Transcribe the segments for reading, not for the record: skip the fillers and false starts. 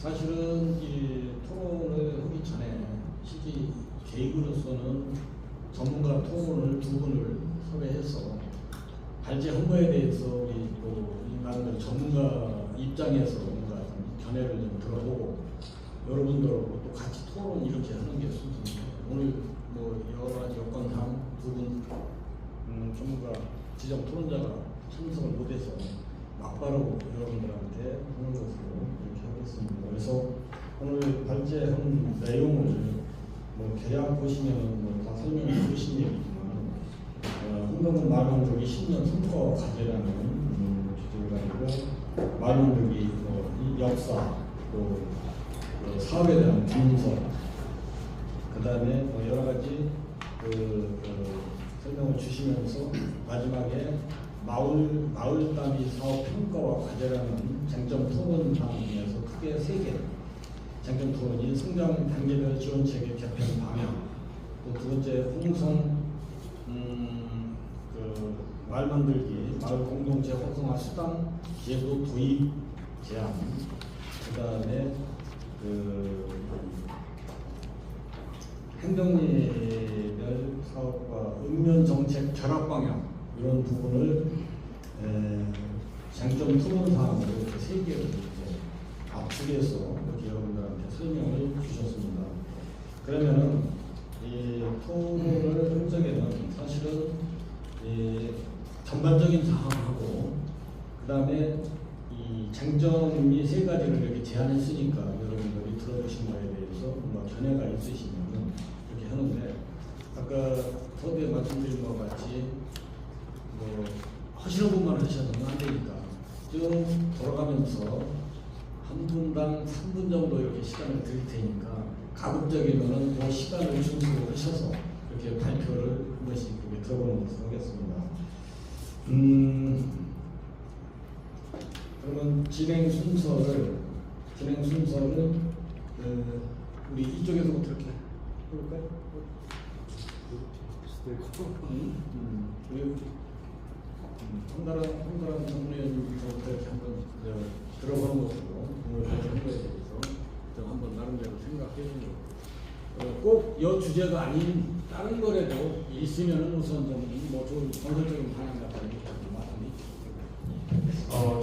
사실은 이 토론을 하기 전에 실제 계획으로서는 전문가 토론을 두 분을 섭외해서 발제 홍보에 대해서 우리 또 인간들 전문가 입장에서 뭔가 좀 견해를 좀 들어보고 여러분들하고 또 같이 토론 이렇게 하는 게 순서입니다. 오늘 뭐 여러 가지 여건상 두 분 전문가 지정 토론자가 참석을 못해서 막바로 여러분들한테 하는 것으로 이렇게 하겠습니다. 그래서 오늘 발제한 내용을 뭐 계약 보시면 뭐 다 설명을 해주신 얘기지만 홍성군 말만들기 10년 성과 과제라는 주제를 가지고 말만들기 이 역사 또 사업에 대한 분석 그 다음에 뭐 여러 가지 설명을 주시면서 마지막에 마을단위 사업 평가와 과제라는 쟁점 토론 방안에서 크게 3개 쟁점 토론이 성장 단계별 지원 체계 개편 방향, 또 두 번째 홍성 마을 만들기 마을 공동체 활성화 수당 제도 도입 제한, 그 다음에 행정리별 사업과 읍면 정책 결합 방향 이런 부분을 쟁점 토론 사항으로 이렇게 3개를 이렇게 압축해서 이렇게 여러분들한테 설명을 주셨습니다. 그러면은 이 토론을 할 적에는 사실은 전반적인 사항하고 그 다음에 이 쟁점이 3가지를 이렇게 제안했으니까 여러분들이 들어주신 거에 대해서 뭔가 견해가 있으시면 이렇게 하는데 아까 서두에 말씀드린 것 같이 뭐 하시는 분만 하셔도 안 되니까 좀 돌아가면서 한 분당 3분 정도 이렇게 시간을 드릴 테니까 가급적이면은 그 시간을 준수를 하셔서 이렇게 발표를 한 번씩 이렇게 들어보는 것을 하겠습니다. 그러면 진행 순서를 우리 이쪽에서부터 이렇게 해볼까요? 황다란 전문위원님부터 이렇게 한번 들어보는 것으로 오늘 발표한 거에 대해서 좀 한번 나름대로 생각해 보죠. 꼭 이 주제가 아닌 다른 거라도 있으면은 우선 좀 건설적인 방향 같은 거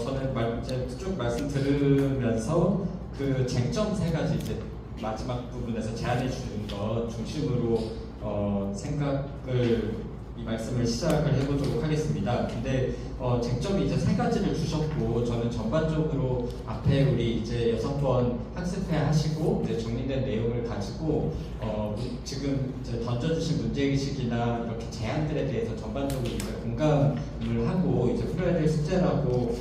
저는 이제 쭉 말씀 들으면서 그 쟁점 3가지 이제 마지막 부분에서 제안해 주는 것 중심으로 이 말씀을 시작을 해보도록 하겠습니다. 근데 쟁점이 이제 3가지를 주셨고 저는 전반적으로 앞에 우리 이제 6번 학습회 하시고 이제 정리된 내용을 가지고 지금 이제 던져주신 문제의식이나 이렇게 제안들에 대해서 전반적으로 이제 공감을 하고 이제 풀어야 될 숙제라고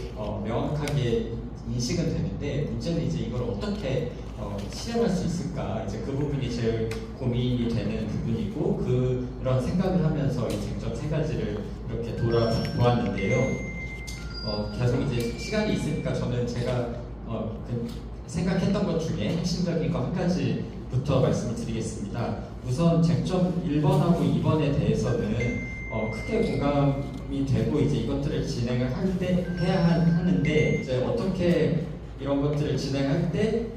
명확하게 인식은 되는데 문제는 이제 이걸 어떻게 실행할 수 있을까 이제 그 부분이 제일 고민이 되는 부분이고 그런 생각을 하면서 이 쟁점 3가지를 이렇게 돌아보았는데요. 계속 이제 시간이 있으니까 저는 제가 생각했던 것 중에 핵심적인 거 한 가지부터 말씀을 드리겠습니다. 우선 쟁점 1번하고 2번에 대해서는 크게 공감이 되고 이제 이것들을 진행을 할 때 해야 하는데 이제 어떻게 이런 것들을 진행할 때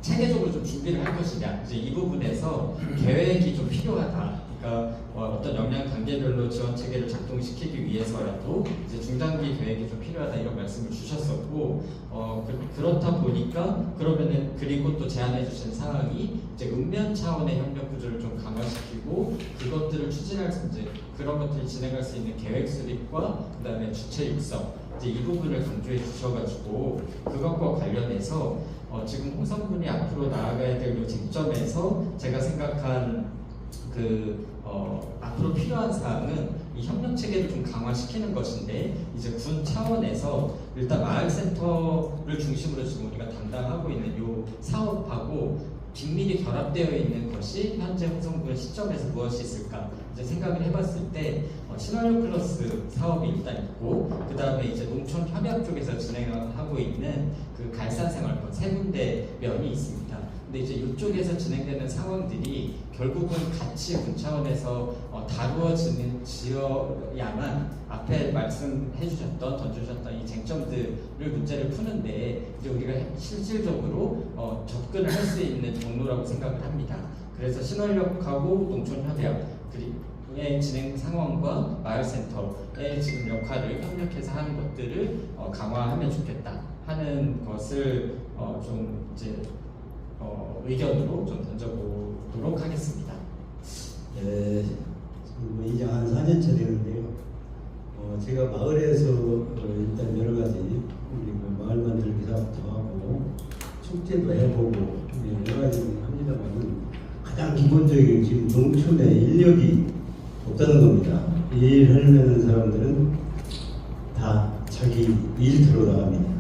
체계적으로 좀 준비를 할 것이냐 이제 이 부분에서 계획이 좀 필요하다. 그러니까 어떤 역량 단계별로 지원 체계를 작동시키기 위해서라도 이제 중장기 계획이 좀 필요하다 이런 말씀을 주셨었고 그렇다 보니까 그러면은 그리고 또 제안해 주신 사항이 이제 읍면 차원의 협력 구조를 좀 강화시키고 그것들을 추진할 수 이제 그런 것들을 진행할 수 있는 계획 수립과 그다음에 주체 육성 이제 이 부분을 강조해 주셔가지고 그것과 관련해서 지금 홍성군이 앞으로 나아가야 될 이 쟁점에서 제가 생각한 앞으로 필요한 사항은 이 협력 체계를 좀 강화시키는 것인데 이제 군 차원에서 일단 마을센터를 중심으로 지금 우리가 담당하고 있는 이 사업하고 긴밀히 결합되어 있는 것이 현재 홍성군 시점에서 무엇이 있을까 이제 생각을 해봤을 때 신혼여행 플러스 사업이 일단 있고, 그 다음에 이제 농촌 협약 쪽에서 진행하고 있는 그 갈산생활권 세 군데 면이 있습니다. 근데 이제 이쪽에서 진행되는 상황들이 결국은 같이 군 차원에서 다루어지는 지어야만 앞에 말씀해주셨던 던져주셨던 이 쟁점들을 문제를 푸는데 이제 우리가 실질적으로 접근을 할 수 있는 경로라고 생각을 합니다. 그래서 신월역하고 농촌협약 그리고 진행 상황과 마을센터의 지금 역할을 협력해서 하는 것들을 강화하면 좋겠다 하는 것을 좀 이제 의견으로 좀 던져보도록 하겠습니다. 네, 지금 이제 한 4년차 되는데요. 제가 마을에서 일단 여러 가지 우리 마을 만들기 사업도 하고 축제도 해보고 여러 가지 합니다만은 가장 기본적인 지금 농촌에 인력이 없다는 겁니다. 일 하려는 사람들은 다 자기 일터로 나갑니다.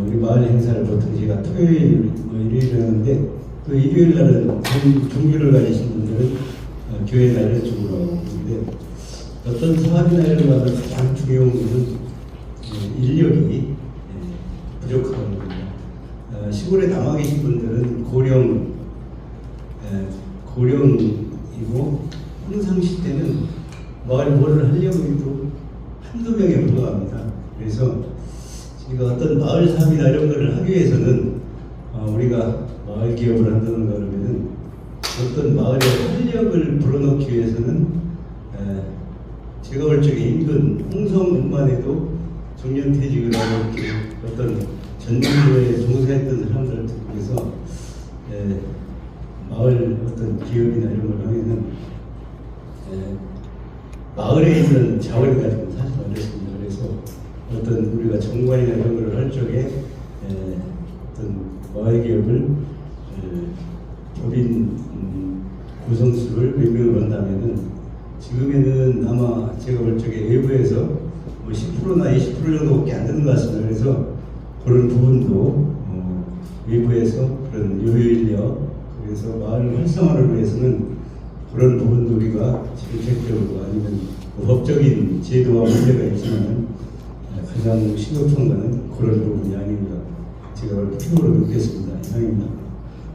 우리 마을 행사를 보통 제가 토요일, 일요일 하는데 또 일요일 날은 종교를 가지신 분들은 교회 날을 주로 하고 있는데 어떤 사업이나 이런 거는 가장 중요한 것은 인력이 부족하거든요. 시골에 남아 계신 분들은 고령이고 평상시 때는 마을 뭐를 하려고 해도 한두 명에 불과합니다. 그래서 제가 어떤 마을 사업이나 이런 거를 하기 위해서는 우리가 마을 기업을 한다는 거 그러면은 어떤 마을의 활력을 불어넣기 위해서는 제가 볼 적에 인근 홍성군만 해도 정년퇴직을 하고 이렇게 어떤 전쟁도에 종사했던 사람들을 통해서 마을 어떤 기업이나 이런 걸 하면은 마을에 있는 자원을 가지고 사실 어렵습니다. 그래서 어떤 우리가 정관이나 이런 걸 할 적에 어떤 마을 기업을 법인 구성수를 몇 명을 한다면은 지금에는 아마 제가 볼 적에 외부에서 뭐 10%나 20% 정도밖에 안 되는 것 같습니다. 그래서 그런 부분도 외부에서 그런 요인력 그래서 마을 활성화를 위해서는 그런 부분도 우리가 정책적으로 아니면 법적인 제도와 문제가 있지만 가장 심각한 것은 그런 부분이 아닌가 제가 피부로 느꼈습니다. 이상입니다.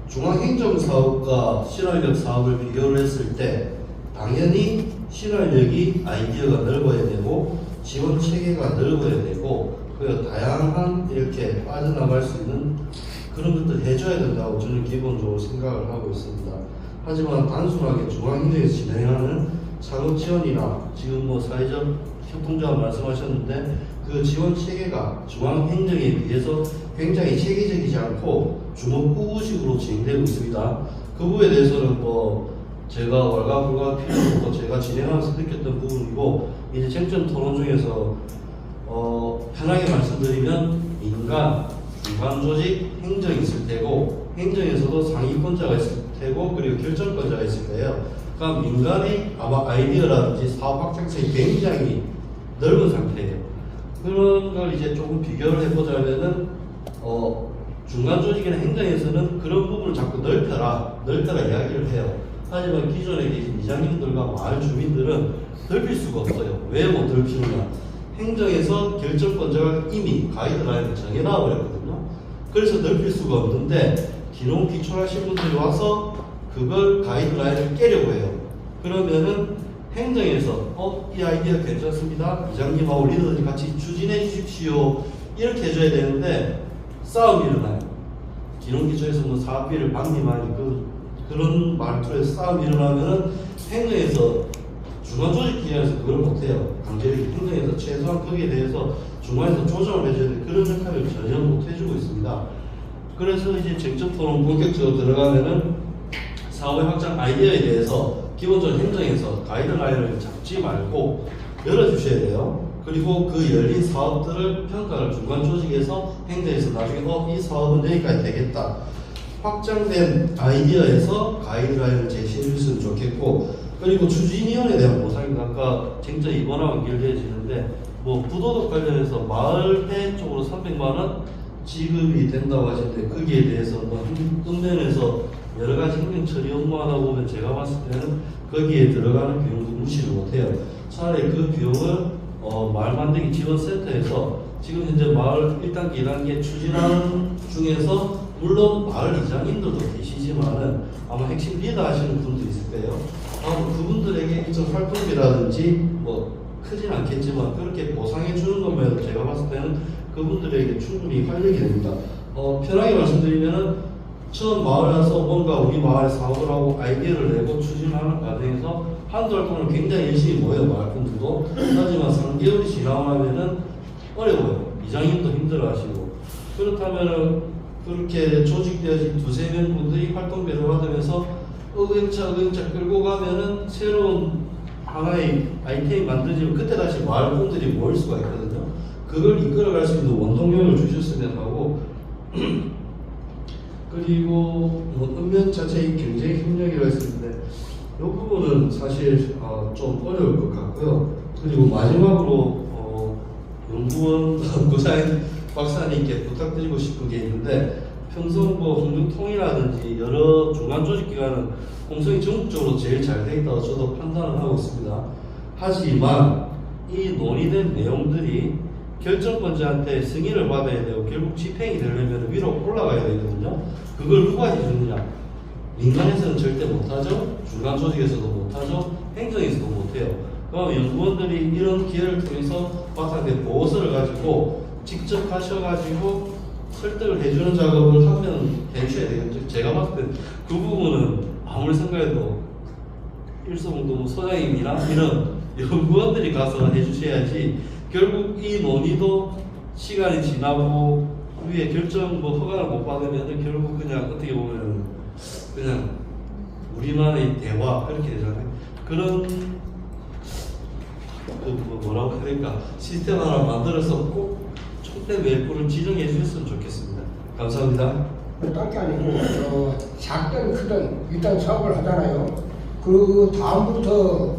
중앙행정사업과 신활력 사업을 비교를 했을 때 당연히 신활력이 아이디어가 넓어야 되고 지원 체계가 넓어야 되고 그 다양한 이렇게 빠져나갈 수 있는 그런 것들 해줘야 된다고 저는 기본적으로 생각을 하고 있습니다. 하지만 단순하게 중앙행정에서 진행하는 창업 지원이나 지금 뭐 사회적 협동조합 말씀하셨는데 그 지원 체계가 중앙행정에 비해서 굉장히 체계적이지 않고 주먹구구식으로 진행되고 있습니다. 그 부분에 대해서는 뭐 제가 왈가불가 필요 없고 제가 진행하면서 느꼈던 부분이고 이제 쟁점 토론 중에서 편하게 말씀드리면 인간 조직, 행정이 있을 테고 행정에서도 상위권자가 있을 테고 그리고 결정권자가 있을 거예요. 그러니까 민간의 아마 아이디어라든지 사업 확장성이 굉장히 넓은 상태예요. 그런 걸 이제 조금 비교를 해보자면은 중간 조직이나 행정에서는 그런 부분을 자꾸 넓혀라 이야기를 해요. 하지만 기존에 계신 이장님들과 마을 주민들은 넓힐 수가 없어요. 왜 못 넓히느냐? 행정에서 결정권자가 이미 가이드라인을 정해놔 버렸거든요. 그래서 넓힐 수가 없는데 기농 기초하신 분들이 와서 그걸 가이드라인을 깨려고 해요. 그러면은 행정에서 이 아이디어 괜찮습니다. 이장님하고 리더들이 같이 추진해 주십시오. 이렇게 해줘야 되는데 싸움이 일어나요. 기농 기초에서 뭐 사업비를 방임하니 그런 말투에서 싸움이 일어나면은 행정에서 중간 조직 기관에서 그걸 못해요. 강제력이 행정에서 최소한 거기에 대해서 중간에서 조정을 해줘야 되는데 그런 역할을 전혀 못 해주고 있습니다. 그래서 이제 쟁점 토론 본격적으로 들어가면은 사업의 확장 아이디어에 대해서 기본적으로 행정에서 가이드라인을 잡지 말고 열어주셔야 돼요. 그리고 그 열린 사업들을 평가를 중간 조직에서 행정에서 나중에 이 사업은 여기까지 되겠다. 확장된 아이디어에서 가이드라인을 제시해 주셨으면 좋겠고 그리고 추진위원회에 대한 보상입니다. 아까 쟁점 이번하고 연결되어지는데 뭐 부도덕 관련해서 마을회 쪽으로 300만 원 지급이 된다고 하시는데 거기에 대해서 뭐 읍면에서 여러 가지 행정 처리 업무하다 보면 제가 봤을 때는 거기에 들어가는 비용도 무시를 못해요. 차라리 그 비용을 마을 만들기 지원센터에서 지금 현재 마을 1단계, 2단계 추진하는 중에서 물론 마을 이장님들도 계시지만은 아마 핵심 리더 하시는 분도 있을 거예요. 아마 그분들에게 일정 활동비라든지 뭐 크진 않겠지만 그렇게 보상해 주는 것만 해도 제가 봤을 때는 그분들에게 충분히 활력이 됩니다. 편하게 말씀드리면은 처음 마을에 와서 뭔가 우리 마을에 사업을 하고 아이디어를 내고 추진하는 과정에서 한두 활동을 굉장히 열심히 모여요, 마을분들도. 하지만 3개월이 지나가면은 어려워요. 이장님도 힘들어하시고. 그렇다면은 그렇게 조직되어진 두세 명 분들이 활동비를 받으면서 의경차 끌고 가면은 새로운 하나의 아이템이 만들어지면 그때 다시 마을분들이 모일 수가 있거든요. 그걸 이끌어갈 수 있는 원동력을 주셨으면 하고 그리고 뭐 읍면 자체의 경제 협력이라고 했었는데 이 부분은 사실 좀 어려울 것 같고요. 그리고 마지막으로 연구원 박사님께 부탁드리고 싶은 게 있는데 평소 뭐 홍중통이라든지 여러 중간 조직 기관은 공성이 전국적으로 제일 잘 돼 있다고 저도 판단을 하고 있습니다. 하지만 이 논의된 내용들이 결정권자한테 승인을 받아야 되고 결국 집행이 되려면 위로 올라가야 되거든요. 그걸 누가 해주느냐? 민간에서는 절대 못하죠. 중간 조직에서도 못하죠. 행정에서도 못해요. 그럼 연구원들이 이런 기회를 통해서 박사한테 보고서를 가지고 직접 가셔가지고 설득을 해주는 작업을 하면 해주셔야 되겠죠. 제가 봤을 때 그 부분은 아무리 생각해도 일소공동 소장님이나 이런 연구원들이 가서 해주셔야지 결국 이 논의도 시간이 지나고 위에 결정 뭐 허가를 못 받으면 결국 그냥 어떻게 보면 그냥 우리만의 대화 그렇게 되잖아요. 그런 뭐라고 그러니까 시스템 하나 만들어서 꼭 총대 멜프를 지정해 주셨으면 좋겠습니다. 감사합니다. 딴게 아니고 작든 크든 일단 사업을 하잖아요. 그 다음부터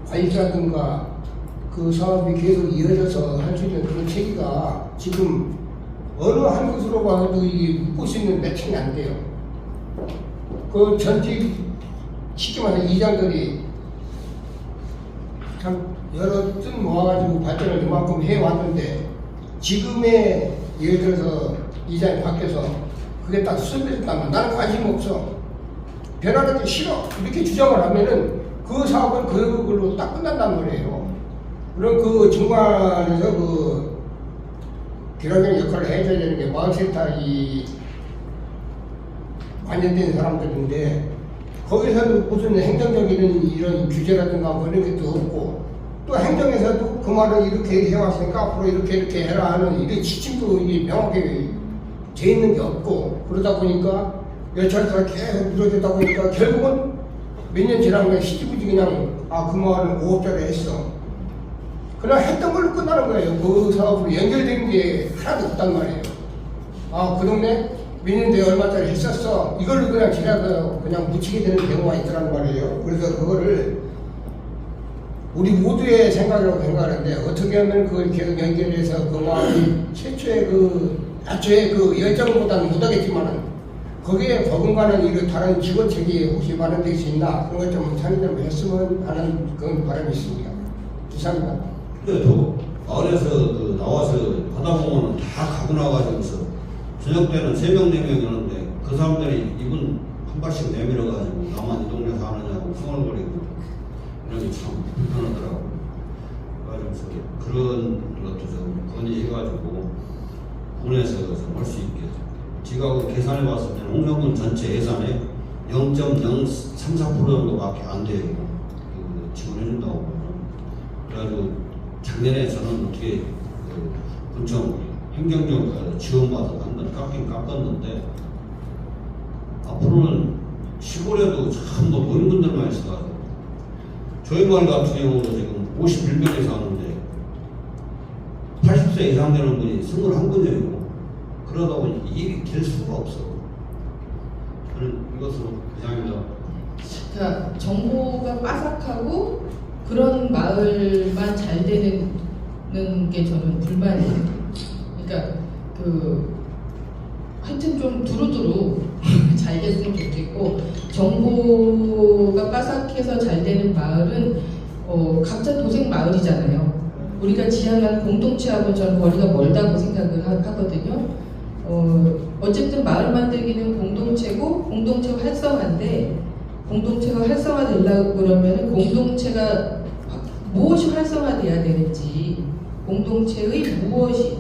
관리자든가 그 사업이 계속 이어져서 할 수 있는 그런 체계가 지금 어느 한 곳으로 봐도 이 묶을 수 있는 매칭이 안 돼요. 그 전직 쉽게 말해 이장들이 참 여러 뜻 모아가지고 발전을 이만큼 해왔는데 지금의 예를 들어서 이장이 바뀌어서 그게 딱 수습됐다면 나는 관심 없어. 변하는 게 싫어. 이렇게 주장을 하면은 그 사업은 그걸로 딱 끝난단 말이에요. 그럼 그 중간에서 그 기록의 역할을 해줘야 되는 게 마을센터 이 관련된 사람들인데 거기서는 무슨 행정적인 이런 규제라든가 뭐 이런 것도 없고 또 행정에서도 그 말을 이렇게 해왔으니까 앞으로 이렇게 해라 하는 이런 지침도 이게 명확하게 돼 있는 게 없고 그러다 보니까 여차저차 계속 미뤄지다 보니까 결국은 몇 년 지나면 시지부지 그냥 그 마을은 5억짜리 했어. 그냥 했던 걸로 끝나는 거예요. 그 사업으로 연결된 게 하나도 없단 말이에요. 그 동네 몇 년 뒤에 얼마짜리 했었어. 이걸로 그냥 지나서 그냥 묻히게 되는 경우가 있더란 말이에요. 그래서 그거를 우리 모두의 생각이라고 생각하는데 어떻게 하면 그걸 계속 연결해서 그 마을이 최초의 애초에 그 열정보다는 못하겠지만은 거기에 버금가는 이런 다른 직원책이 혹시 마련될 수 있나 그런 것 좀 참여를 했으면 하는 그런 바람이 있습니다. 이상입니다. 근데 또 마을에서 나와서 하다 보면 다 가고 나가지고서 저녁 때는 3명, 4명이었는데 그 사람들이 입은 한 발씩 내밀어가지고 나만 이 동네 사느냐고 흥얼거리고 이런 게 참 불편하더라고요. 그래서 그런 것도 좀 건의해가지고 군에서 좀 할 수 있게 지가 계산해 봤을 때는 홍성군 전체 예산의 0.034% 정도밖에 안 돼요. 지원해준다고. 그래가지고 작년에 저는 어떻게 군청 행정적으로 지원받아서 한번 깎긴 깎았는데 앞으로는 시골에도 전부 노인분들만 있어가지고 저희 마을 같은 경우도 지금 51명이 사는데 80세 이상 되는 분이 21분이에요. 그러다 보니 일이 될 수가 없어. 저는 이것으로 이상입니다. 그러니까 정보가 빠삭하고 그런 마을만 잘 되는 게 저는 불만이에요. 그러니까 하여튼 좀 두루두루 잘 됐으면 좋겠고 정보가 빠삭해서 잘 되는 마을은 각자 도생 마을이잖아요. 우리가 지향하는 공동체하고 저는 거리가 멀다고 생각을 하거든요. 어쨌든 마을 만들기는 공동체고 공동체가 활성화인데 공동체가 활성화되려고 그러면 공동체가 무엇이 활성화돼야 되는지 공동체의 무엇이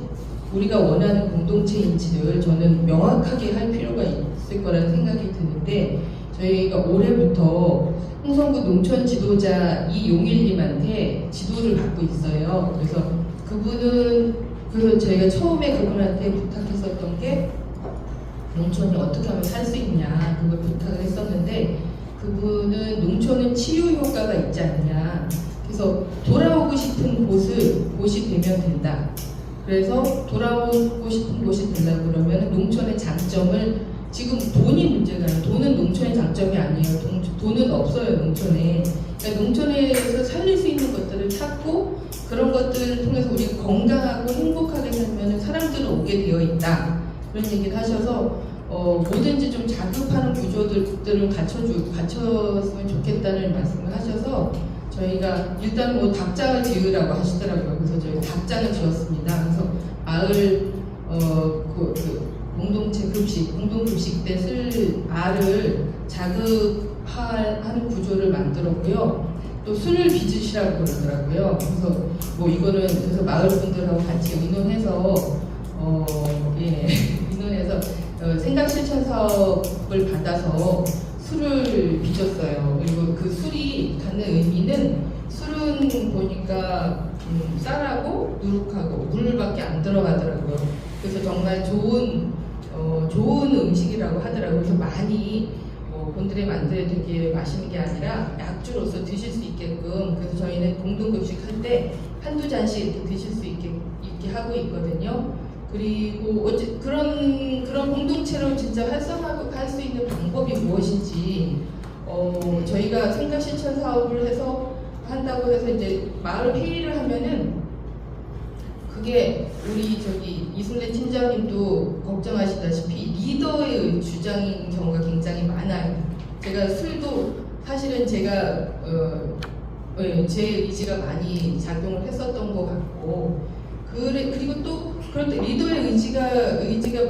우리가 원하는 공동체인지를 저는 명확하게 할 필요가 있을 거라는 생각이 드는데 저희가 올해부터 홍성구 농촌 지도자 이용일님한테 지도를 받고 있어요. 그래서 그래서 저희가 처음에 그분한테 부탁했었던 게 농촌이 어떻게 하면 살 수 있냐 그걸 부탁을 했었는데 그분은 농촌은 치유 효과가 있지 않냐. 그래서 돌아오고 싶은 곳이 되면 된다. 그래서 돌아오고 싶은 곳이 되려고 그러면 농촌의 장점을 지금 돈이 문제가 아니에요. 돈은 농촌의 장점이 아니에요. 돈은 없어요 농촌에. 그러니까 농촌에서 살릴 수 있는 것들을 찾고 그런 것들을 통해서 우리가 건강하고 행복하게 살면 사람들은 오게 되어 있다. 그런 얘기를 하셔서 뭐든지 좀 자급하는 구조들을 갖췄으면 좋겠다는 말씀을 하셔서 저희가 일단 뭐 닭장을 지으라고 하시더라고요. 그래서 저희가 닭장을 지었습니다. 그래서 마을 공동체 급식, 공동급식 때 쓸 알을 자급하는 구조를 만들었고요. 또 술을 빚으시라고 그러더라고요. 그래서 뭐 이거는 그래서 마을 분들하고 같이 의논해서 의논해서 생각 실천 사업을 받아서 술을 빚었어요. 그리고 그 술이 갖는 의미는 술은 보니까 쌀하고 누룩하고 물밖에 안 들어가더라고요. 그래서 정말 좋은 음식이라고 하더라고요. 그래서 많이 본들에 만들어 되게 마시는 게 아니라 약주로서 드실 수 있게끔 그래서 저희는 공동급식 할 때 한두 잔씩 이렇게 드실 수 있게 하고 있거든요. 그리고 그런 공동체로 진짜 활성화할 수 있는 방법이 무엇인지 저희가 생각 실천 사업을 한다고 해서 이제 마을 회의를 하면은 그게 우리 이순례 팀장님도 걱정하시다시피 리더의 주장인 경우가 굉장히 많아요. 제가 술도 사실은 제가 제 의지가 많이 작용을 했었던 것 같고 그리고 또 그런데 리더의 의지가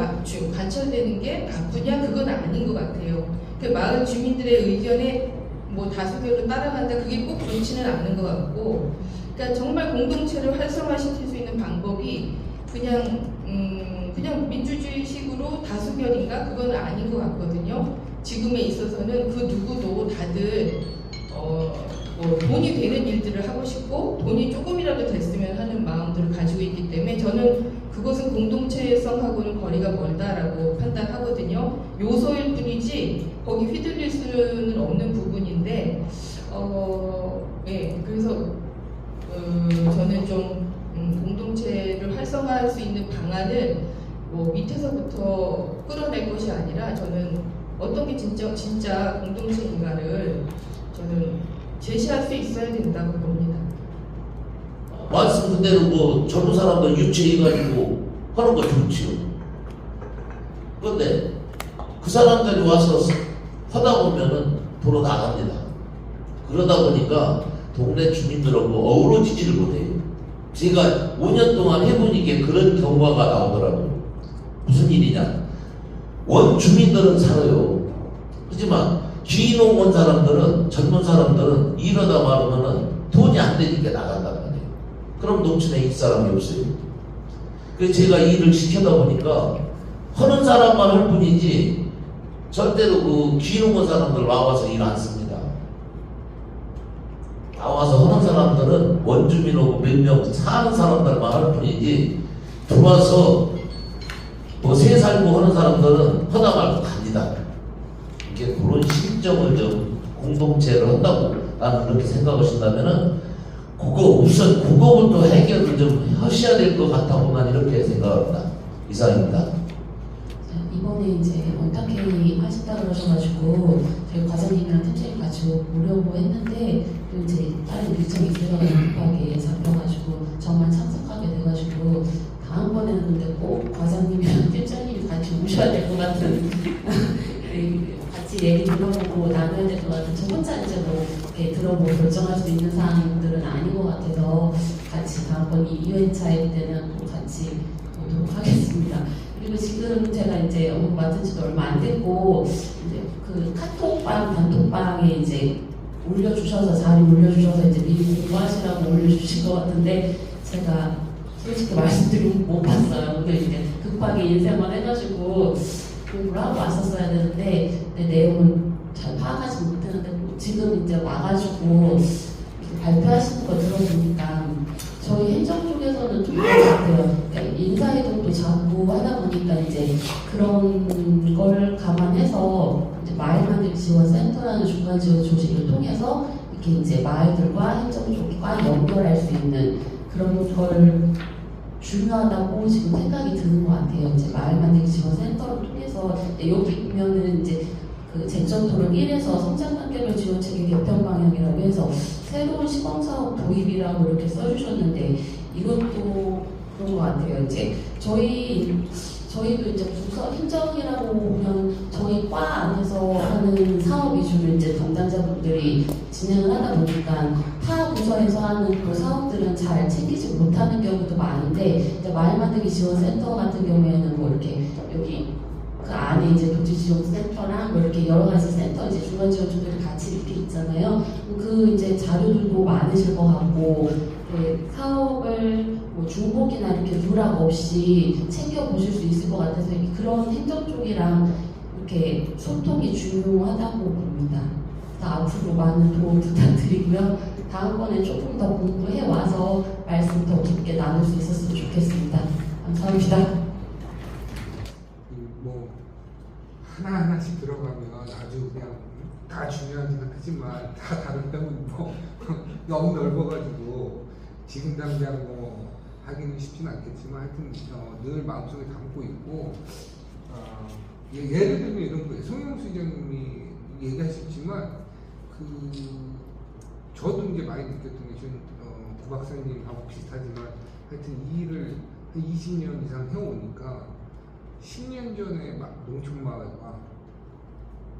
관철되는 게 나쁘냐 그건 아닌 것 같아요. 그 마을 주민들의 의견에 뭐 다수결로 따라간다 그게 꼭 좋지는 않은 것 같고 그러니까 정말 공동체를 활성화시킬 수 있는 방법이 그냥 민주주의식으로 다수결인가 그건 아닌 것 같거든요. 지금에 있어서는 그 누구도 다들 뭐 돈이 되는 일들을 하고 싶고 돈이 조금이라도 됐으면 하는 마음들을 가지고 있기 때문에 저는 그것은 공동체성하고는 거리가 멀다라고 판단하거든요. 요소일 뿐이지 거기 휘둘릴 수는 없는 부분인데 그래서 저는 좀 공동체를 활성화할 수 있는 방안을 뭐 밑에서부터 끌어낼 것이 아니라 저는 어떤 게 진짜 공동체인가를 저는 제시할 수 있어야 된다고 봅니다. 말씀 그대로 뭐 젊은 사람들 유치해가지고 하는 거 좋지요. 그런데 그 사람들이 와서 하다 보면은 도로 나갑니다. 그러다 보니까 동네 주민들하고 어우러지지를 못해요. 제가 5년 동안 해보니까 그런 경과가 나오더라고요. 무슨 일이냐? 원주민들은 살아요. 하지만 귀농 온 사람들은 젊은 사람들은 이러다 말하면은 돈이 안 되니까 나간단 말이에요. 그럼 농촌에 있을 사람이 없어요. 그래서 제가 일을 시켜다 보니까 하는 사람만 할 뿐이지 절대로 그 귀농 온 사람들 나와서 일 안 씁니다. 나와서 하는 사람들은 원주민하고 몇 명 사는 사람들만 할 뿐이지 들어와서 뭐 새 살고 하는 사람들은 하다 말고 갑니다. 이렇게 그런 심정을 좀 공동체를 한다고 나는 그렇게 생각하신다면은 우선 그거부터 해결을 좀 하셔야 될 것 같다고 난 이렇게 생각합니다. 이상입니다. 이번에 이제 원탁회의 하셨다 그러셔가지고 저희 과장님이랑 팀장님 같이 오려고 했는데 또 이제 다른 일정이 있어가지고 급하게 잡혀가지고 정말 참석하게 돼가지고 다음번에는 근데 꼭 과장님이랑 팀장님이 같이 오셔야 될 것 같은 같이 같이 얘기 들어보고 나눠야 될 것 같아요. 저 혼자 이제 뭐 이렇게 들어보고 결정할 수 있는 사항들은 아닌 것 같아서 같이 다음번 2회차일 때는 또 같이 보도록 하겠습니다. 그리고 지금 제가 이제 업무 맡은 지도 얼마 안 됐고 이제 그 카톡방, 단톡방에 이제 올려주셔서 자리 올려주셔서 이제 미리 공부하시라고 올려주신 것 같은데 제가 솔직히 말씀드리면 못 봤어요. 근데 이제 급하게 인쇄만 해가지고 공부를 하고 왔었어야 되는데 내용을 잘 파악하지 못했는데 지금 이제 와가지고 발표하시는 거 들어보니까 저희 행정 쪽에서는 좀 그런 것 같아요. 그러니까 인사이동도 자꾸 하다 보니까 이제 그런 걸 감안해서 이제 마을만들기 지원센터라는 중간 지원 조직을 통해서 이렇게 이제 마을들과 행정 쪽과 연결할 수 있는 그런 걸 중요하다고 지금 생각이 드는 것 같아요. 이제 마을만들기 지원센터를 통해서 여기 보면은 이제 그 쟁점 토론 1에서 성장 단계별 지원 체계 개편 방향이라고 해서 새로운 시범사업 도입이라고 이렇게 써주셨는데 이것도 그런 것 같아요. 이제 저희도 이제 부서 행정이라고 보면 저희 과 안에서 하는 사업 위주로 이제 담당자분들이 진행을 하다 보니까 타 부서에서 하는 그 사업들은 잘 챙기지 못하는 경우도 많은데 이제 마을만들기 지원센터 같은 경우에는 뭐 이렇게 여기 그 안에 이제 도지지원센터랑 뭐 이렇게 여러 가지 센터 이제 중간 지원주들이 같이 이렇게 있잖아요. 그 이제 자료들도 많으실 것 같고 사업을 뭐 중복이나 이렇게 누락 없이 챙겨 보실 수 있을 것 같아서 그런 행정 쪽이랑 이렇게 소통이 중요하다고 봅니다. 앞으로 많은 도움 부탁드리고요. 다음번에 조금 더 공부해 와서 말씀 더 깊게 나눌 수 있었으면 좋겠습니다. 감사합니다. 뭐 하나하나씩 들어가면 아주 그냥 다 중요하긴 하지만 다 다르다면 뭐 너무 넓어가지고 지금 당장 뭐 하기는 쉽지는 않겠지만 하여튼 늘 마음속에 담고 있고 예를 들면 이런 거예요. 송영수 의장님이 얘기하셨지만 저도 이제 많이 느꼈던 게 지금 구 박사님하고 비슷하지만 하여튼 이 일을 20년 이상 해오니까 10년 전에 농촌마을과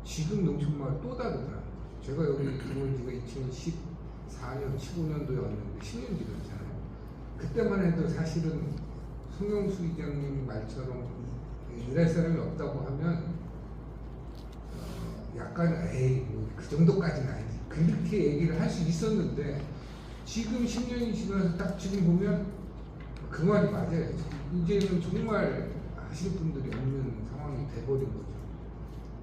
지금 농촌마을 또 다르더라고요. 제가 여기 들어온 지가 2014년, 15년도였는데 10년 지났잖아요. 그때만 해도 사실은 송영수 이장님 말처럼 일할 사람이 없다고 하면 약간 에이 뭐 그 정도까지는 아니지 그렇게 얘기를 할 수 있었는데 지금 10년이 지나서 딱 지금 보면 그 말이 맞아요. 이제는 정말 하실 분들이 없는 상황이 돼버린 거죠.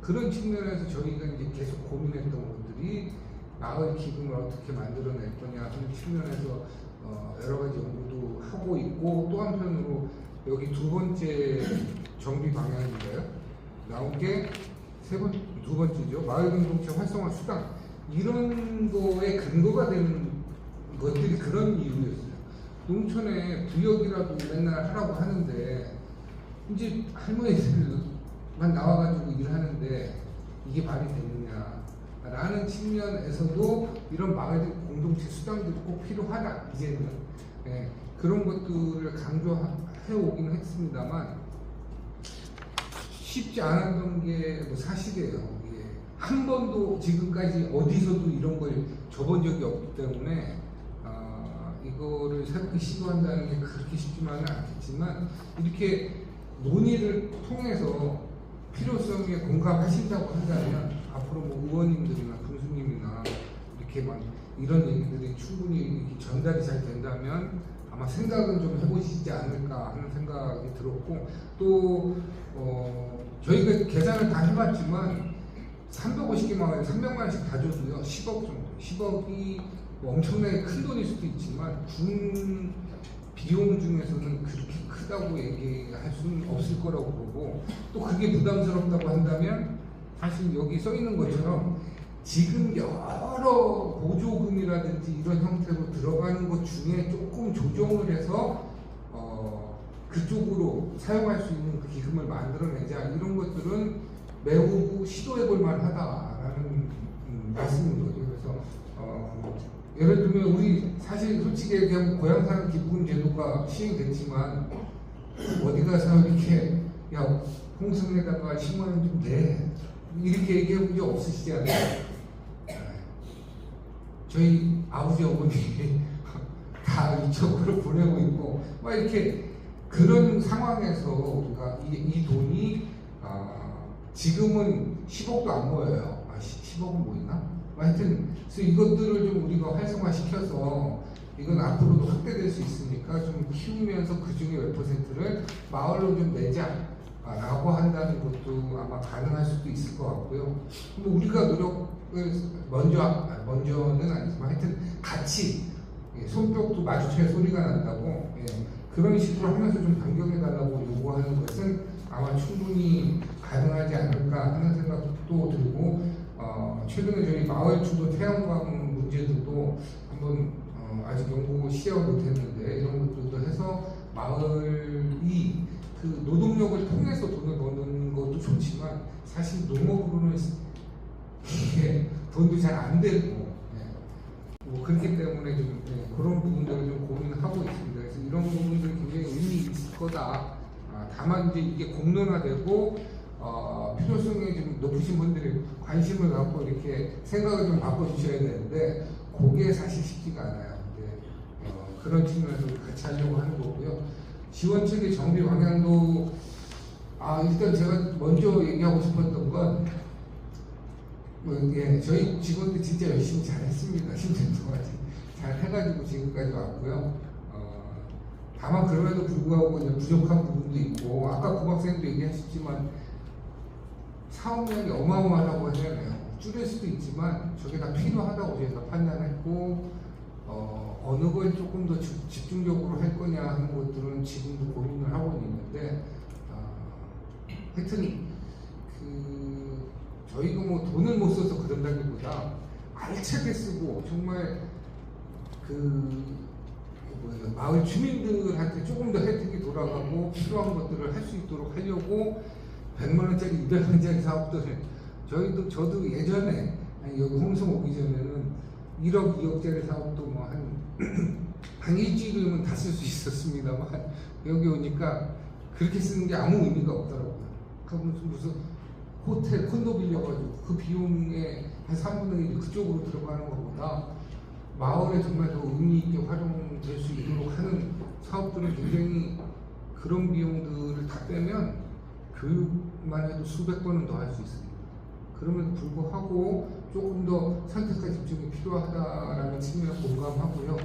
그런 측면에서 저희가 이제 계속 고민했던 것들이 마을 기금을 어떻게 만들어낼 거냐 하는 측면에서 여러 가지 연구도 하고 있고 또 한편으로 여기 두 번째 정비 방향인가요? 나온 게 두 번째죠. 마을 공동체 활성화 수당 이런 거에 근거가 되는 것들이 그런 이유였어요. 농촌에 부역이라도 맨날 하라고 하는데 이제 할머니들만 나와가지고 일하는데 이게 말이 되느냐라는 측면에서도 이런 마을 공동체 수당들이 꼭 필요하다 이제는 그런 것들을 강조해 오긴 했습니다만 쉽지 않았던 게 뭐 사실이에요. 한 번도 지금까지 어디서도 이런 걸 줘본 적이 없기 때문에 이거를 새롭게 시도한다는 게 그렇게 쉽지만은 않겠지만 이렇게 논의를 통해서 필요성에 공감하신다고 한다면 앞으로 뭐 의원님들이나 군수님이나 이렇게 막 이런 얘기들이 충분히 이렇게 전달이 잘 된다면 아마 생각은 좀 해보시지 않을까 하는 생각이 들었고 또 저희가 계산을 다 해봤지만 350개 마을에 300만 원씩 다 줘도요 10억 정도 10억이 뭐 엄청나게 큰 돈일 수도 있지만 군 비용 중에서는 그렇게 크다고 얘기할 수는 없을 거라고 보고 또 그게 부담스럽다고 한다면 사실 여기 써 있는 것처럼 지금 여러 보조금이라든지 이런 형태로 들어가는 것 중에 조금 조정을 해서 그쪽으로 사용할 수 있는 그 기금을 만들어내자 이런 것들은 매우 시도해볼 만하다라는 말씀인 거죠. 그래서 예를 들면 우리 사실 솔직히 얘기하면 고향사는 기부금 제도가 시행됐지만 어디 가서 이렇게 야 홍성에다가 10만 원 좀 내 이렇게 얘기해 본 적 없으시지 않아요? 저희 아버지 어머니 다 이쪽으로 보내고 있고 막 이렇게 그런 상황에서 우리가 이 돈이 지금은 10억도 안 모여요. 10억은 모이나? 하여튼 그래서 이것들을 좀 우리가 활성화시켜서 이건 앞으로도 확대될 수 있으니까 좀 키우면서 그 중에 몇 %를 마을로 좀 내자라고 한다는 것도 아마 가능할 수도 있을 것 같고요. 뭐 우리가 노력을 먼저는 아니지만 하여튼 같이 손뼉도 마주쳐야 소리가 난다고 그런 식으로 하면서 좀 변경해달라고 요구하는 것은 아마 충분히 가능하지 않을까 하는 생각도 들고 최근에 저희 마을 주도 태양광 문제들도 한번 아직 연구 시작을 못했는데 이런 것들도 해서 마을이 그 노동력을 통해서 돈을 버는 것도 좋지만 사실 농업으로는 이게 돈도 잘 안 되고 뭐 그렇기 때문에 좀 그런 부분들을 좀 고민하고 있습니다. 그래서 이런 부분들이 굉장히 의미 있을 거다. 다만 이제 이게 공론화되고 필요성이 좀 높으신 분들이 관심을 갖고 이렇게 생각을 좀 바꿔주셔야 되는데 그게 사실 쉽지가 않아요. 그런 측면에서 같이 하려고 하는 거고요. 지원책의 정비 방향도 일단 제가 먼저 얘기하고 싶었던 건 저희 직원들 진짜 열심히 잘 했습니다. 10년 동안 잘 해가지고 지금까지 왔고요. 다만 그럼에도 불구하고 이제 부족한 부분도 있고 아까 고박생도 얘기하셨지만 사업량이 어마어마하다고 하잖아요. 줄일 수도 있지만 저게 다 필요하다고 저희가 판단했고 어느 걸 조금 더 집중적으로 할 거냐 하는 것들은 지금도 고민을 하고 있는데 하여튼 저희가 뭐 돈을 못 써서 그런다기보다 알차게 쓰고 정말 마을 주민들한테 조금 더 혜택이 돌아가고 필요한 것들을 할 수 있도록 하려고 100만 원짜리, 200만 원짜리 사업들을 저도 예전에 여기 홍성 오기 전에는 1억, 2억짜리 사업도 뭐 한 일주일이면 다 쓸 수 있었습니다만 여기 오니까 그렇게 쓰는 게 아무 의미가 없더라고요. 무슨 호텔, 콘도 빌려가지고 그 비용의 한 3분의 1이 그쪽으로 들어가는 것보다 마을에 정말 더 의미 있게 활용될 수 있도록 하는 사업들은 굉장히 그런 비용들을 다 빼면 교육만 해도 수백 번은 더 할 수 있습니다. 그럼에도 불구하고 조금 더 선택과 집중이 필요하다라는 측면을 공감하고요.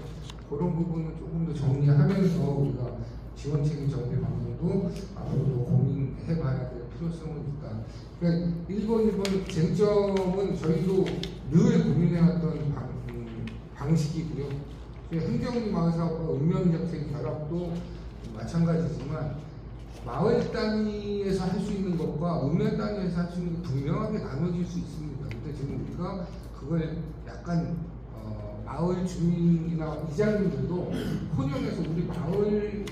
그런 부분은 조금 더 정리하면서 우리가 지원책의 정비 방향도 앞으로도 고민해봐야 될 필요성은 있다. 그러니까 1번 쟁점은 저희도 늘 고민해왔던 방식이고요. 행정리 마을사업과 읍면정책 결합도 마찬가지지만 마을 단위에서 할 수 있는 것과 읍면 단위에서 할 수 있는 게 분명하게 나눠질 수 있습니다. 근데 지금 우리가 그걸 약간 마을 주민이나 이장님들도 혼용해서 우리 마을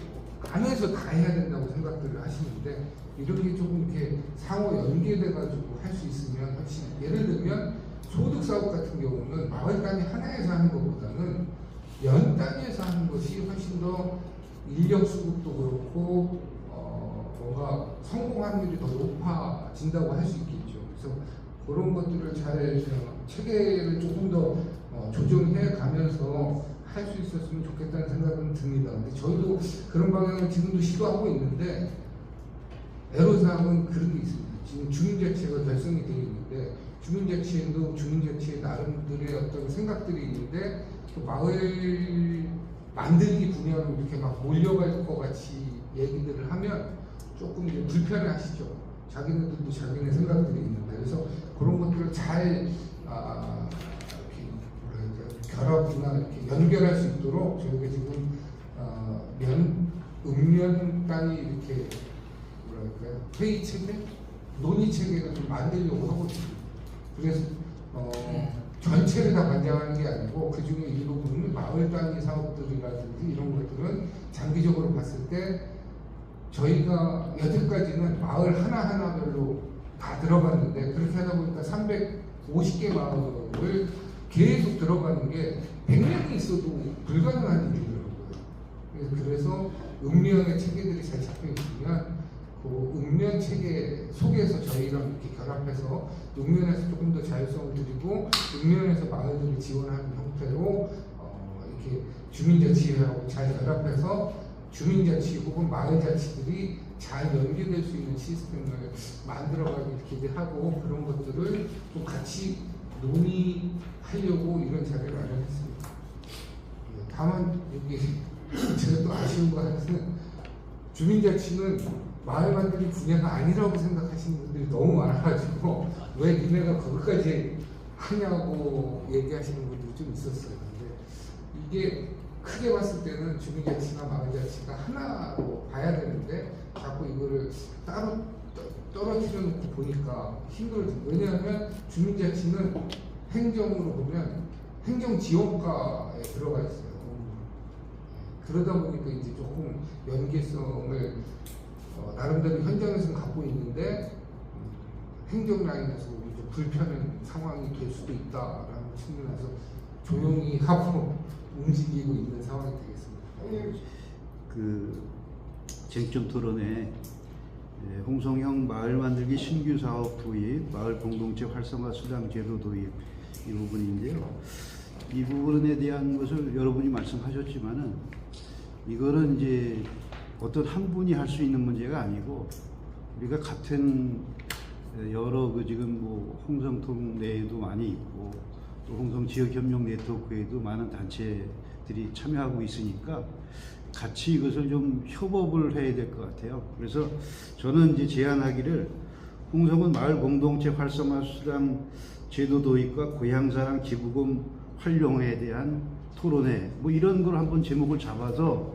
안에서 다 해야 된다고 생각들을 하시는데 이렇게 조금 이렇게 상호 연계돼가지고 할 수 있으면 훨씬 예를 들면 소득 사업 같은 경우는 마을 단위 하나에서 하는 것보다는 연 단위에서 하는 것이 훨씬 더 인력 수급도 그렇고 뭔가 성공 확률이 더 높아진다고 할 수 있겠죠. 그래서 그런 것들을 잘 체계를 조금 더 조정해 가면서 할 수 있었으면 좋겠다는 생각은 듭니다. 근데 저희도 그런 방향을 지금도 시도하고 있는데 애로사항은 그런 게 있습니다. 지금 주민자치가 결성이 되어 있는데 주민자치에도 주민자치의 나름들의 어떤 생각들이 있는데 그 마을 만들기 분야로 이렇게 막 몰려갈 것 같이 얘기들을 하면 조금 이제 불편해하시죠. 자기네들도 자기네 생각들이 있는데 그래서 그런 것들을 잘 결합이나 이렇게 연결할 수 있도록 저희가 지금 읍면 단위 이렇게 회의 체계, 논의 체계를 좀 만들려고 하고 있습니다. 그래서 전체를 다 관장하는 게 아니고 그 중에 일부분은 마을 단위 사업들이라든지 이런 것들은 장기적으로 봤을 때 저희가 여태까지는 마을 하나하나별로 다 들어갔는데 그렇게 하다 보니까 350개 마을을 계속 들어가는 게 100년이 있어도 불가능한 일이더라고요. 그래서 읍면의 체계들이 잘 잡혀 있으면 그 읍면 체계 속에서 저희랑 이렇게 결합해서 읍면에서 조금 더 자율성을 드리고 읍면에서 마을들을 지원하는 형태로 이렇게 주민자치하고 잘 결합해서 주민자치 혹은 마을자치들이 잘 연계될 수 있는 시스템을 만들어가지고 이렇게 하고 그런 것들을 좀 같이 논의하려고 이런 자리를 마련했습니다. 다만 여기 제가 또 아쉬운 거 하나는 주민자치는 마을 만들기 분야가 아니라고 생각하시는 분들이 너무 많아가지고 왜 니네가 거기까지 하냐고 얘기하시는 분들이 좀 있었어요. 근데 이게 크게 봤을 때는 주민자치나 마을자치가 하나로 봐야 되는데 자꾸 이거를 따로 떨어뜨려 놓고 보니까 힘들어요. 왜냐하면 주민자치는 행정으로 보면 행정지원과에 들어가 있어요. 그러다 보니까 이제 조금 연계성을 나름대로 현장에서는 갖고 있는데 행정 라인에서 좀 불편한 상황이 될 수도 있다라는 측면에서 조용히 하고 움직이고 있는 상황이 되겠습니다. 그 쟁점 토론에 홍성형 마을 만들기 신규 사업 도입, 마을 공동체 활성화 수당 제도 도입 이 부분인데요. 이 부분에 대한 것을 여러분이 말씀하셨지만은 이거는 이제 어떤 한 분이 할 수 있는 문제가 아니고 우리가 같은 여러 그 지금 뭐 홍성통 내에도 많이 있고 또 홍성 지역협력 네트워크에도 많은 단체들이 참여하고 있으니까 같이 이것을 좀 협업을 해야 될 것 같아요. 그래서 저는 이제 제안하기를 홍성은 마을 공동체 활성화 수당 제도 도입과 고향사랑 기부금 활용에 대한 토론회 뭐 이런 걸 한번 제목을 잡아서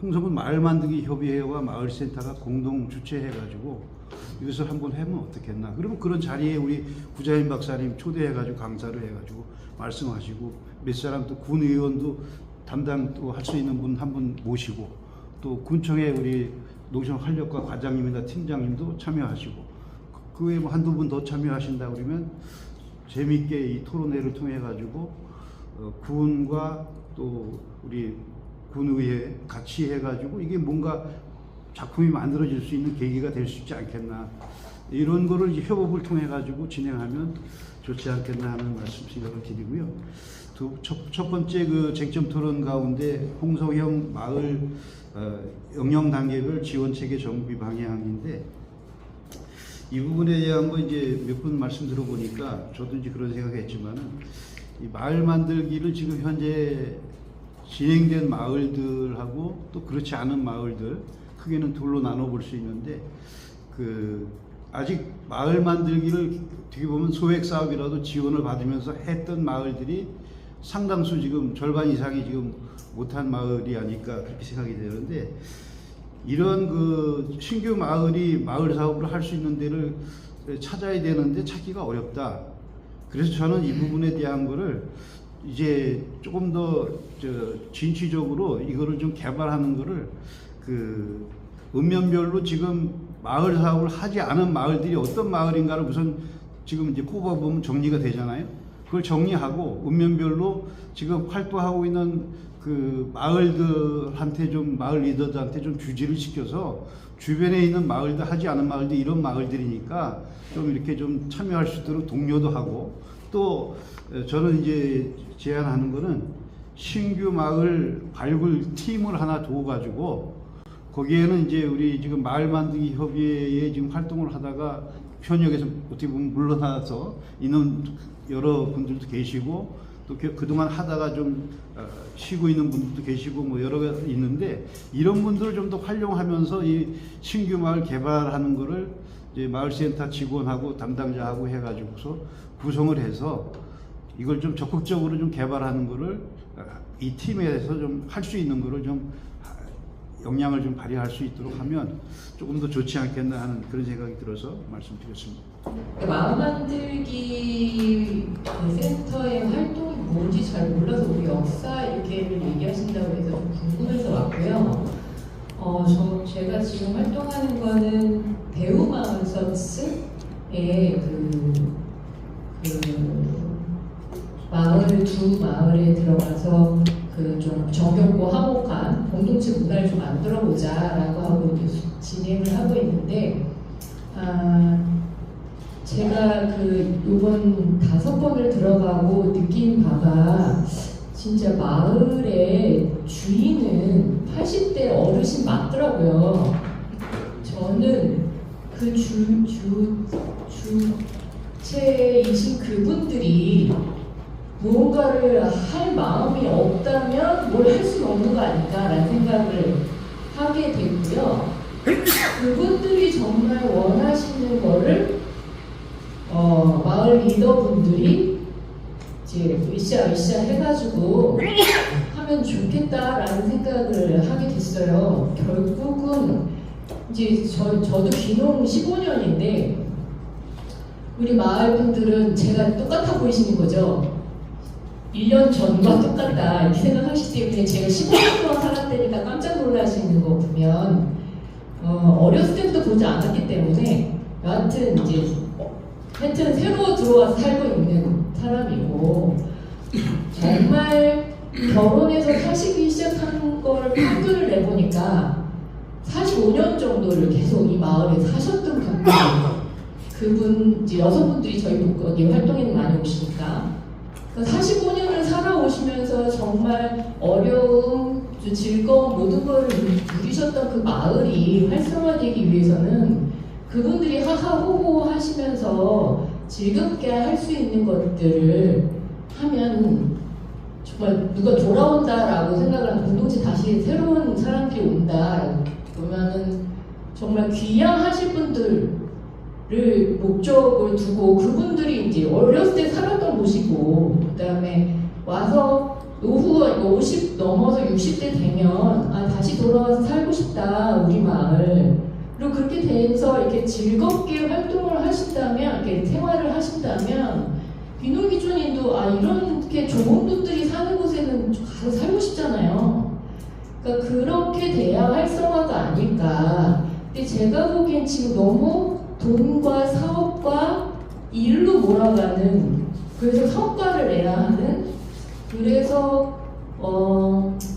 홍성은 마을 만들기 협의회와 마을센터가 공동 주최해가지고 이것을 한번 해보면 어떻겠나. 그러면 그런 자리에 우리 구자인 박사님 초대해가지고 강사를 해가지고 말씀하시고 몇 사람 또 군의원도 담당 또 할 수 있는 분 한 분 모시고 또 군청에 우리 농촌 활력과 과장님이나 팀장님도 참여하시고 그 외에 뭐 한두 분 더 참여하신다 그러면 재미있게 이 토론회를 통해 가지고 군과 또 우리 군의회 같이 해가지고 이게 뭔가 작품이 만들어질 수 있는 계기가 될 수 있지 않겠나 이런 거를 이제 협업을 통해 가지고 진행하면 좋지 않겠나 하는 말씀 생각을 드리고요. 첫 번째 그 쟁점 토론 가운데 홍성형 마을 영영 단계별 지원 체계 정비 방향인데 이 부분에 대한 거 이제 몇 분 말씀 들어보니까 저도 이제 그런 생각했지만은 이 마을 만들기를 지금 현재 진행된 마을들하고 또 그렇지 않은 마을들 크게는 둘로 나눠볼 수 있는데 그 아직 마을 만들기를 어떻게 보면 소액 사업이라도 지원을 받으면서 했던 마을들이 상당수 지금 절반 이상이 지금 못한 마을이 아닐까 그렇게 생각이 되는데 이런 그 신규 마을이 마을 사업을 할 수 있는 데를 찾아야 되는데 찾기가 어렵다. 그래서 저는 이 부분에 대한 거를 이제 조금 더 진취적으로 이거를 좀 개발하는 거를 그 읍면별로 지금 마을 사업을 하지 않은 마을들이 어떤 마을인가를 우선 지금 이제 꼽아보면 정리가 되잖아요. 그걸 정리하고 읍면별로 지금 활동하고 있는 그 마을들한테 좀 마을 리더들한테 좀 주지를 시켜서 주변에 있는 마을들 하지 않은 마을들 이런 마을들이니까 좀 이렇게 좀 참여할 수 있도록 독려도 하고 또 저는 이제 제안하는 거는 신규 마을 발굴 팀을 하나 두어가지고 거기에는 이제 우리 지금 마을 만들기 협의회에 지금 활동을 하다가 현역에서 어떻게 보면 물러나서 있는 여러 분들도 계시고 또 그동안 하다가 좀 쉬고 있는 분들도 계시고 뭐 여러 가지 있는데 이런 분들을 좀 더 활용하면서 이 신규 마을 개발하는 거를 이제 마을센터 직원하고 담당자하고 해가지고서 구성을 해서 이걸 좀 적극적으로 좀 개발하는 거를 이 팀에서 좀 할 수 있는 거를 좀 역량을 좀 발휘할 수 있도록 하면 조금 더 좋지 않겠나 하는 그런 생각이 들어서 말씀드렸습니다. 마을 만들기 센터의 활동이 뭔지 잘 몰라서 우리 역사 이렇게 얘기하신다고 해서 좀 궁금해서 왔고요. 제가 지금 활동하는 거는 대우마을 서비스의 마을 두 마을에 들어가서 그 좀 정겹고 화목한 공동체 문화를 좀 만들어보자라고 하고 이제 진행을 하고 있는데, 제가 그 요번 5번을 들어가고 느낀 바가 진짜 마을의 주인은 80대 어르신 맞더라고요. 저는 그 주체이신 그분들이 무언가를 할 마음이 없다면 뭘 할 수는 없는 거 아닌가라는 생각을 하게 됐고요. 그분들이 정말 원하시는 거를 마을 리더분들이 이제 으쌰으쌰 해가지고 하면 좋겠다라는 생각을 하게 됐어요. 결국은 이제 저도 귀농 15년인데 우리 마을 분들은 제가 똑같아 보이시는 거죠. 1년 전과 똑같다 이렇게 생각하시기 때문에 제가 15년 동안 살았다니까 깜짝 놀라시는 거 보면 어렸을 때부터 보지 않았기 때문에 여하튼 이제 하여튼 새로 들어와서 살고 있는 사람이고, 정말 결혼해서 사시기 시작한 걸 평균을 내보니까 45년 정도를 계속 이 마을에 사셨던 분들, 그분 이제 여성분들이 저희 여기 활동에는 많이 오시니까 45년을 살아오시면서 정말 어려움, 즐거움 모든 걸 누리셨던 그 마을이 활성화되기 위해서는 그분들이 하하호호 하시면서 즐겁게 할 수 있는 것들을 하면 정말 누가 돌아온다라고 생각을 하는 공동체 다시 새로운 사람들이 온다 그러면은 정말 귀향하실 분들을 목적을 두고 그분들이 이제 어렸을 때 살았던 곳이고 그 다음에 와서 노후가 50 넘어서 60대 되면 다시 돌아와서 살고 싶다 우리 마을. 그리고 그렇게 돼서 이렇게 즐겁게 활동을 하신다면, 이렇게 생활을 하신다면, 귀농귀촌인도 이렇게 좋은 분들이 사는 곳에는 가서 살고 싶잖아요. 그러니까 그렇게 돼야 활성화가 아닐까. 근데 제가 보기엔 지금 너무 돈과 사업과 일로 몰아가는, 그래서 성과를 내야 하는, 그래서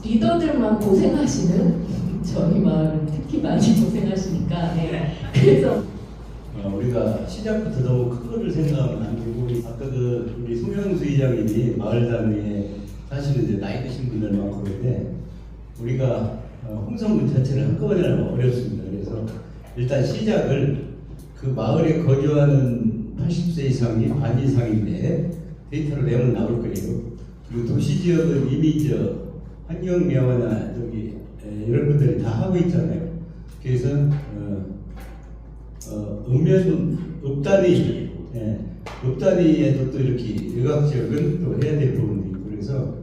리더들만 고생하시는. 저희 마을은 특히 많이 고생하시니까. 네. 그래서 우리가 시작부터 너무 큰 거를 생각하면 안 되고, 아까 우리 송영수 이장님이 마을 단위에 사실은 이제 나이 드신 분들 많고 그런데 우리가 홍성군 자체를 한꺼번에 하면 어렵습니다. 그래서 일단 시작을 그 마을에 거주하는 80세 이상이 반 이상인데 데이터를 내면 나올 거예요. 그리고 도시 지역은 이미 환경미화나 이런 분들이 다 하고 있잖아요. 그래서 읍단위에도 또 이렇게 일각지역은 또 해야 될 부분도 있고 그래서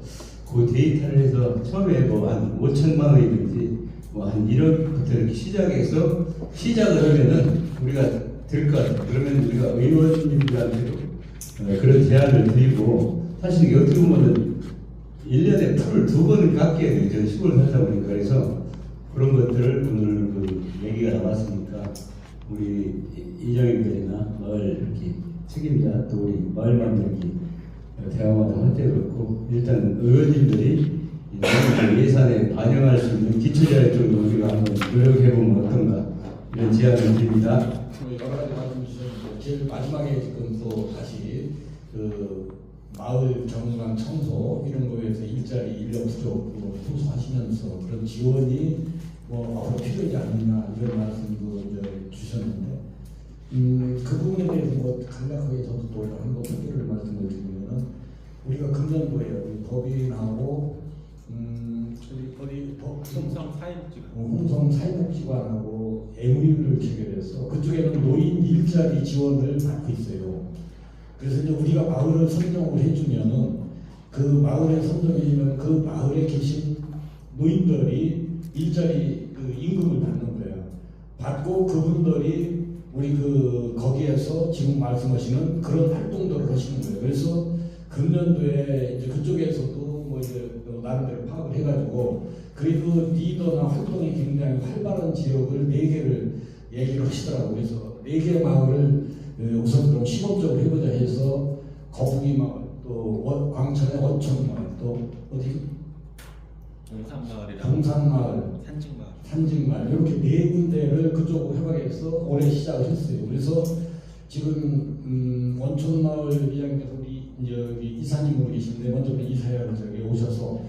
그 데이터를 해서 처음에 한 5천만 원이든지 한 1억부터 이렇게 시작해서 시작을 하면은 우리가 될 것 같아요. 그러면 우리가 의원님들한테도 그런 제안을 드리고 사실 이게 어떻게 보면은 1년에 풀을 2번을 깎여야 돼요. 저는 시골 살다 보니까. 그래서 그런 것들을 오늘 얘기가 나왔으니까 우리 이장님들이나 마을 이렇게 책임자 또 우리 마을 만들기 대화마다 할 때도 그렇고 일단 의원님들이 예산에 반영할 수 있는 기초자료 좀 우리가 한번 노력해보면 어떤가 이런 제안을 드립니다. 여러 가지 말씀 주셨는데 제일 마지막에 지금 또 다시 마을 경관 청소 이런 거에 대해서 일자리 인력 부족으로 호소하시면서 그런 지원이 앞으로 필요하지 않느냐 이런 말씀도 이제 주셨는데 그 부분에 대해서 간략하게 저도 또 한번 소개를 말씀을 드리면은 우리가 금년도에 우리 법인하고 홍성 사회복지관하고 MOU를 체결해서 그쪽에는 노인 일자리 지원을 받고 있어요. 그래서 이제 우리가 마을을 선정을 해주면은 그 마을에 선정해주면 그 마을에 계신 노인들이 일자리 임금을 받는 거예요. 받고 그분들이 우리 거기에서 지금 말씀하시는 그런 활동들을 하시는 거예요. 그래서 금년도에 이제 그쪽에서도 이제 나름대로 파악을 해가지고 그래도 리더나 활동이 굉장히 활발한 지역을 4개를 얘기를 하시더라고요. 그래서 4개 마을을 우선 그럼 시범적으로 해보자 해서 거북이 마을, 또 광천의 어촌 마을, 또 어디 동산마을, 산직마을 이렇게 네 군데를 그쪽으로 협약해서 올해 시작을 했어요. 그래서 지금 원촌마을 이장님께서 우리 이제 여기 이사님으로 계신데 먼저 이사회로 저기 오셔서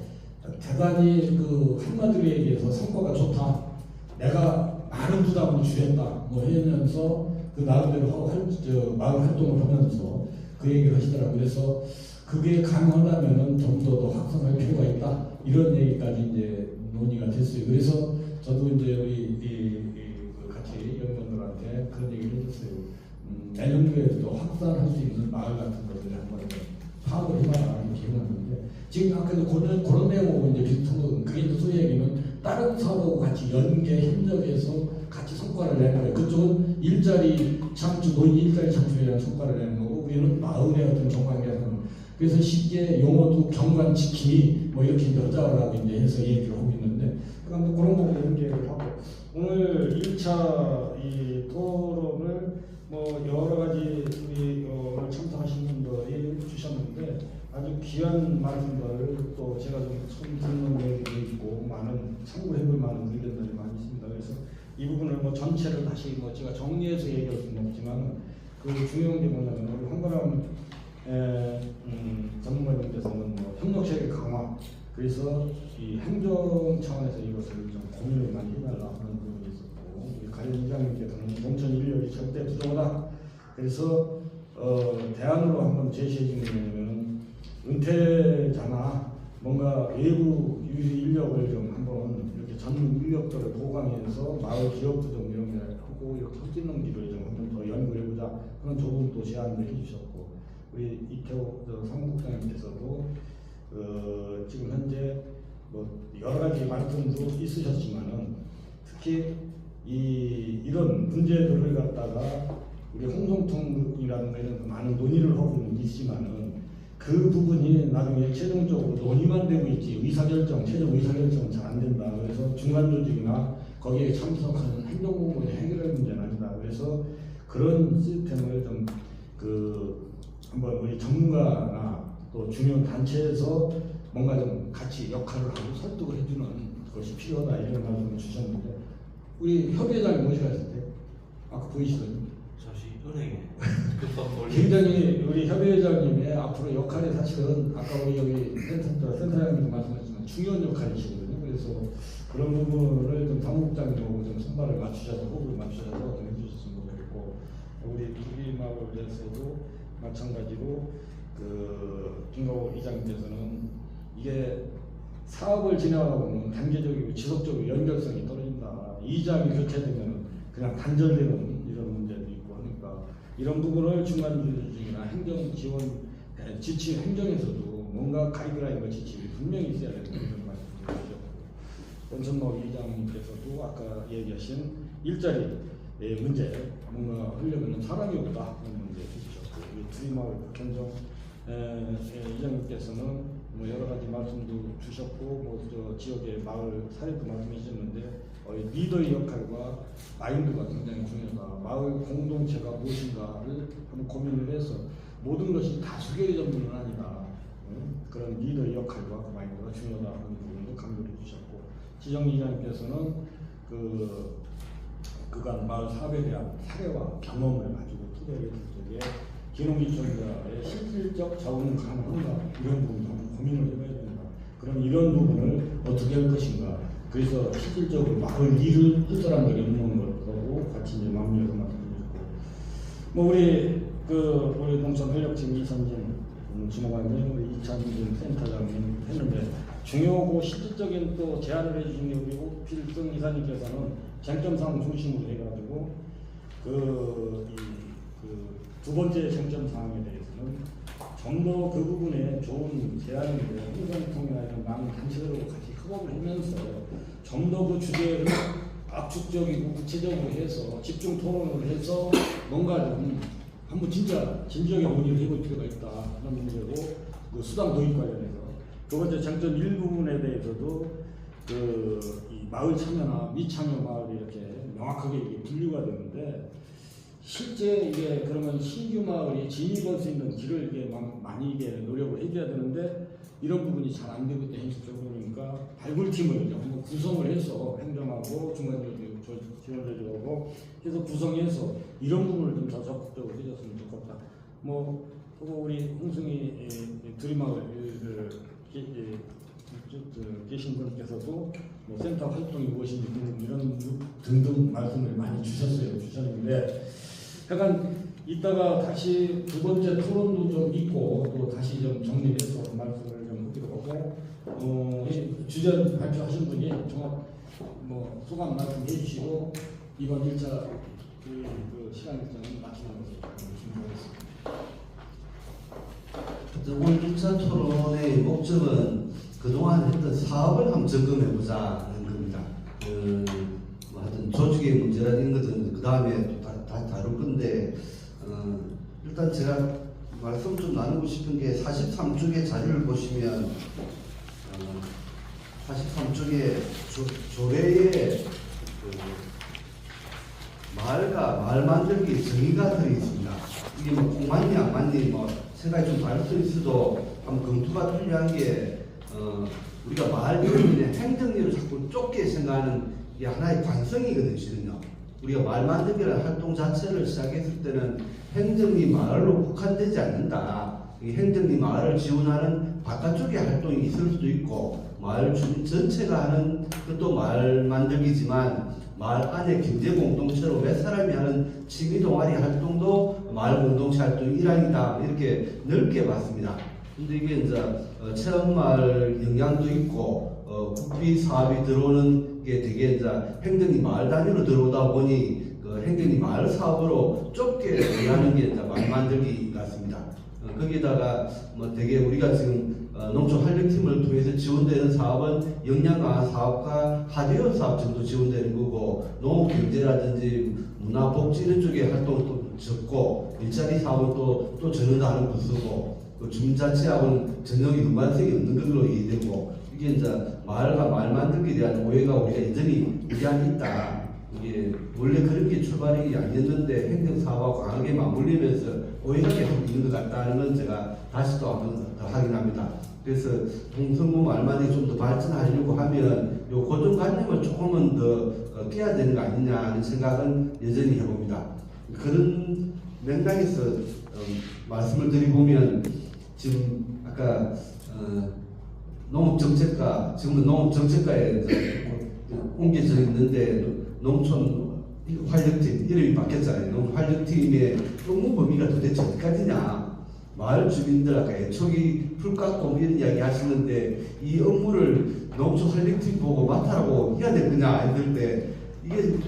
대단히 그 한마디로 얘기해서 성과가 좋다. 내가 많은 부담을 줄였다. 뭐 하면서 그 나름대로 마을 활동을 하면서 그 얘기를 하시더라고요. 그래서 그게 가능하다면은 좀 더 확산할 필요가 있다. 이런 얘기까지 이제 논의가 됐어요. 그래서 저도 이제 우리 같이 연구원들한테 그런 얘기를 해줬어요. 내년도에도 확산할 수 있는 마을 같은 것들을 한번 파악을 해봐라 이렇게 해놨는데 지금 아까도 그런 내용하고 이제 비슷한 그게 이제 소위 얘기는 다른 사업하고 같이 연계 협력해서 같이 성과를 내는 거예요. 그쪽은 일자리 창출, 노인 일자리 창출에 대한 성과를 내는 거고 우리는 마을의 어떤 정관계에서는 그래서 쉽게 용어도 경관 지킴이 뭐 이렇게 여자라고 이제 해서 얘기를 하고 있는데 그러니까 그런 부분 연계를 하고 오늘 1차 이 토론을 뭐 여러 가지 우리 오늘 참석하신 분들이 주셨는데 아주 귀한 말씀들을 또 제가 좀 처음 듣는 얘기도 있고 많은 참고해볼 만한 의견들이 많이 있습니다. 그래서 이 부분을 뭐 전체를 다시 뭐 제가 정리해서 얘기할 수는 없지만 그 중요한 게 뭐냐면 우리 황건함 전문가님께서는 뭐 협력체계 강화 그래서 이 행정 차원에서 이것을 좀 고민을 많이 해달라 하는 부분이 있었고 우리 가연 이장님께서는 농촌 인력이 절대 부족하다. 그래서 대안으로 한번 제시해 주는 게 뭐냐면 은퇴자나 뭔가 외부 유지 인력을 좀 한번 이렇게 전문 인력들을 보강해서 마을 기업도 좀 이런 게 하고 이렇게 섞이는 길을 좀 한번 더 연구해 보자 그런 좋은 또 제안을 해주셨고 우리 이태호 사무국장님께서도 지금 현재 뭐 여러 가지 말씀도 있으셨지만은 특히 이런 문제들을 갖다가 우리 홍성통이라는 데는 많은 논의를 하고 있지만은 그 부분이 나중에 최종적으로 논의만 되고 있지 의사결정, 최종 의사결정은 잘 안 된다. 그래서 중간 조직이나 거기에 참석하는 행정공무원이 해결할 문제는 아니다. 그래서 그런 시스템을 좀 한번 우리 전문가나 또 중요한 단체에서 뭔가 좀 같이 역할을 하고 설득을 해주는 것이 필요하다 이런 말씀을 주셨는데 우리 협의회장님 모셔갔을 때 아까 보이시더니 은행에 굉장히 우리 협의회장님의 앞으로 역할이 사실은 아까 우리 여기 센터장님도 말씀하셨지만 중요한 역할이시거든요. 그래서 그런 부분을 좀 사무국장님하고 좀 손발을 맞추셔서 호흡을 맞추셔서 좀 해주셨으면 좋겠고 우리 두기마을에서도 마찬가지로 김가호 이장님께서는 이게 사업을 진행하다 보면 단계적이고 지속적으로 연결성이 떨어진다. 이장이 교체되면 그냥 단절되는 이런 문제도 있고 하니까 이런 부분을 중간조직이나 행정 지원 지침 행정에서도 뭔가 가이드라인과 지침이 분명히 있어야 된다는 말씀을 주셨고 원천마을 이장님께서도 아까 얘기하신 일자리 문제 뭔가 하려면 사람이 없다 하는 문제 주셨고 우리 두리마을 박현정 이장님께서는 뭐 여러 가지 말씀도 주셨고 뭐 저 지역의 마을 사례도 말씀해 주셨는데 리더의 역할과 마인드가 굉장히 중요하다. 마을 공동체가 무엇인가를 한번 고민을 해서 모든 것이 다수결의 전문은 아니다. 그런 리더의 역할과 그 마인드가 중요하다 하는 부분도 강조해 주셨고 지정 이장님께서는 그간 마을 사업에 대한 사례와 경험을 가지고 토대를 했을 적에 기농기촌자의 실질적 적응 가능한가 이런 부분도 한번 고민을 해봐야 된다. 그럼 이런 부분을 어떻게 할 것인가. 그래서 실질적으로 마을 일을 할 사람들이 있는 것하고 같이 이제 마무리해서 말씀드렸고, 뭐 우리 농촌활력팀 이선진 주무관님, 우리 이찬진 센터장님 했는데 중요하고 실질적인 또 제안을 해주신 게 우리 오필승 이사님께서는 쟁점사항 중심으로 해가지고 두 번째 쟁점 사항에 대해서는 좀 더 그 부분에 좋은 제안인데 홍성통이나 이런 많은 단체들하고 같이 협업을 하면서 좀 더 그 주제를 압축적이고 구체적으로 해서 집중 토론을 해서 뭔가 좀 한번 진짜 진지하게 논의를 해볼 필요가 있다 하는 문제고 그 수당 도입 관련해서 두 번째 쟁점 일부분에 대해서도 이 마을 참여나 미참여 마을이 이렇게 명확하게 이게 분류가 되는데 실제 이게 그러면 신규 마을이 진입할 수 있는 길을 이게 많이 이게 노력을 해줘야 되는데 이런 부분이 잘 안 되고 있다 현실적으로. 그러니까 발굴팀을 이제 한번 구성을 해서 행정하고 중간적으로 지원자들하고 해서 구성해서 이런 부분을 좀 더 적극적으로 해줬으면 좋겠다. 뭐 그리고 우리 홍승희 드림마을 계신 분께서도 뭐 센터 활동이 무엇인지 이런 등등 말씀을 많이 주셨는데 약간 이따가 다시 두 번째 토론도 좀 있고 또 다시 좀 정리해서 말씀을 좀 드리고 주전 발표하신 분이 종합 뭐 소감 말씀 해주시고 이번 1차 그 시간 일정은 마치는 것으로 준비하겠습니다. 오늘 1차 토론의 목적은 그동안 했던 사업을 한번 점검해보자는 겁니다. 뭐 하여튼 조직의 문제라는 것은 그 다음에 다 다룰 건데, 일단 제가 말씀 좀 나누고 싶은 게 43쪽의 자료를 보시면, 43쪽에 조례에 마을과 마을 만들기 정의가 들어있습니다. 이게 뭐 꼭 맞니 안 맞니 뭐 생각이 좀 다를 수 있어도 한번 검토가 필요한 게 우리가 마을 경영의 행정리로 자꾸 좁게 생각하는 게 하나의 관성이거든요. 실은요. 우리가 마을 만들기라는 활동 자체를 시작했을 때는 행정리 마을로 국한되지 않는다. 이 행정리 마을을 지원하는 바깥쪽의 활동이 있을 수도 있고 마을 주민 전체가 하는 것도 마을 만들기지만 마을 안에 경제 공동체로 몇 사람이 하는 취미 동아리 활동도 마을 공동체 활동의 일환이다. 이렇게 넓게 봤습니다. 근데 이게 이제 체험마을 영향도 있고 국비 사업이 들어오는 게 되게 이제 행정리 마을 단위로 들어오다 보니 그 행정리 마을 사업으로 좁게 이해하는 게 이제 마을 만들기 같습니다. 거기다가 뭐 되게 우리가 지금 농촌 활력팀을 통해서 지원되는 사업은 역량 강화 사업과 하드웨어 사업 정도 지원되는 거고 농업 경제라든지 문화 복지 이런 쪽의 활동은 또 적고 일자리 사업은 또 전혀 다른 부서고 그 주민자치하고는 전혀 연관성이 없는 걸로 이해되고 이게 이제 마을과 마을 만들기에 대한 오해가 우리가 여전히 무리한 있다. 이게 원래 그런 게 출발이 아니었는데 행정사업하고 강하게 맞물리면서 오해가 계속 있는 것 같다는 건 제가 다시 또 한번 더 확인합니다. 그래서 홍성무 말만이 좀 더 발전하려고 하면 요 고정관념을 조금은 더 깨야 되는 거 아니냐 하는 생각은 여전히 해봅니다. 그런 맥락에서 말씀을 드리보면 지금 아까 농업정책과 지금은 농업정책과에 옮겨져 있는데 농촌 활력팀 이름이 바뀌었잖아요. 농촌 활력팀의 업무 범위가 도대체 어디까지냐? 마을 주민들 아까 애초기 풀깎고 이런 이야기 하시는데 이 업무를 농촌 활력팀 보고 맡아라고 해야 될 거냐 이럴 때 이게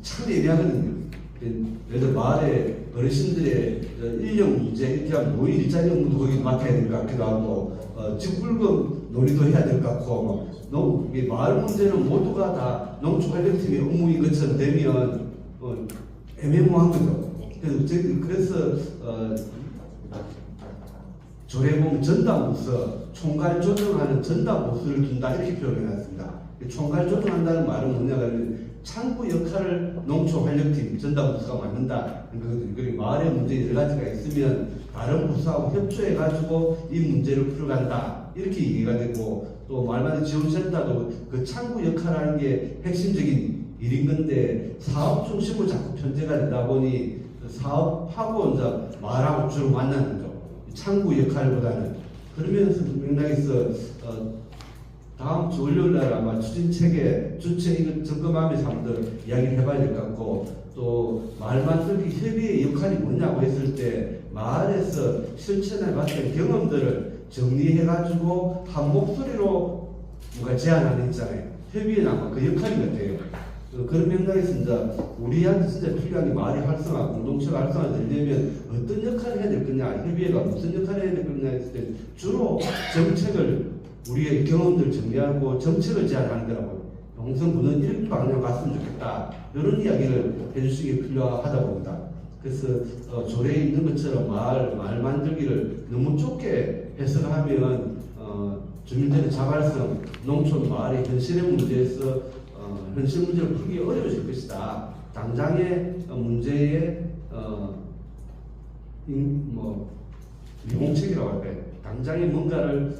참 애매하거든요. 예를 들어 마을의 어르신들의 인력 문제 이렇게 하면 노인 일자리 업무도 거기 맡아야 될 것 같기도 하고 직불금 논의도 해야 될 것 같고 마을 문제는 모두가 다 농촌활력팀의 업무인 것처럼 되면 애매모호한 거죠. 그래서 조례 보면 전담부서 총괄 조정하는 전담부서를 둔다 이렇게 표현해놨습니다. 총괄 조정한다는 말은 뭐냐 하면 창구 역할을 농촌활력팀 전담부서가 맡는다. 그리고 마을의 문제 여러 가지가 있으면 다른 부서하고 협조해가지고 이 문제를 풀어간다. 이렇게 이해가 되고 또 말만 지원센터도 그 창구 역할하는 게 핵심적인 일인 건데 사업 중심으로 자꾸 편제가 되다 보니 사업하고 이제 마을하고 주로 만나는 거죠. 창구 역할보다는. 그러면서 맥락에서 다음 주 월요일날 아마 추진체계 주체 이거 점검하면서 한번 이야기를 해봐야 될 것 같고 또 마을 만들기 협의의 역할이 뭐냐고 했을 때 마을에서 실천해봤던 경험들을 정리해가지고 한 목소리로 뭔가 제안하는 있잖아요. 협의에 아마 그 역할이 같아요. 그런 맥락에서 이제 우리한테 진짜 필요한 게 마을의 활성화, 공동체가 활성화되려면 어떤 역할을 해야 될 거냐, 협의회가 무슨 역할을 해야 될 거냐 했을 때 주로 정책을 우리의 경험들 정리하고 정책을 제안하는 거라고요. 홍성군은 이렇게 방향 갔으면 좋겠다. 이런 이야기를 해주시기 필요하다 봅니다. 그래서 조례에 있는 것처럼 마을 만들기를 너무 좁게 해석하면 주민들의 자발성, 농촌 마을의 현실의 문제에서 현실 문제를 풀기 어려워질 것이다. 당장의 문제의 미공책이라고 할까요? 당장에 뭔가를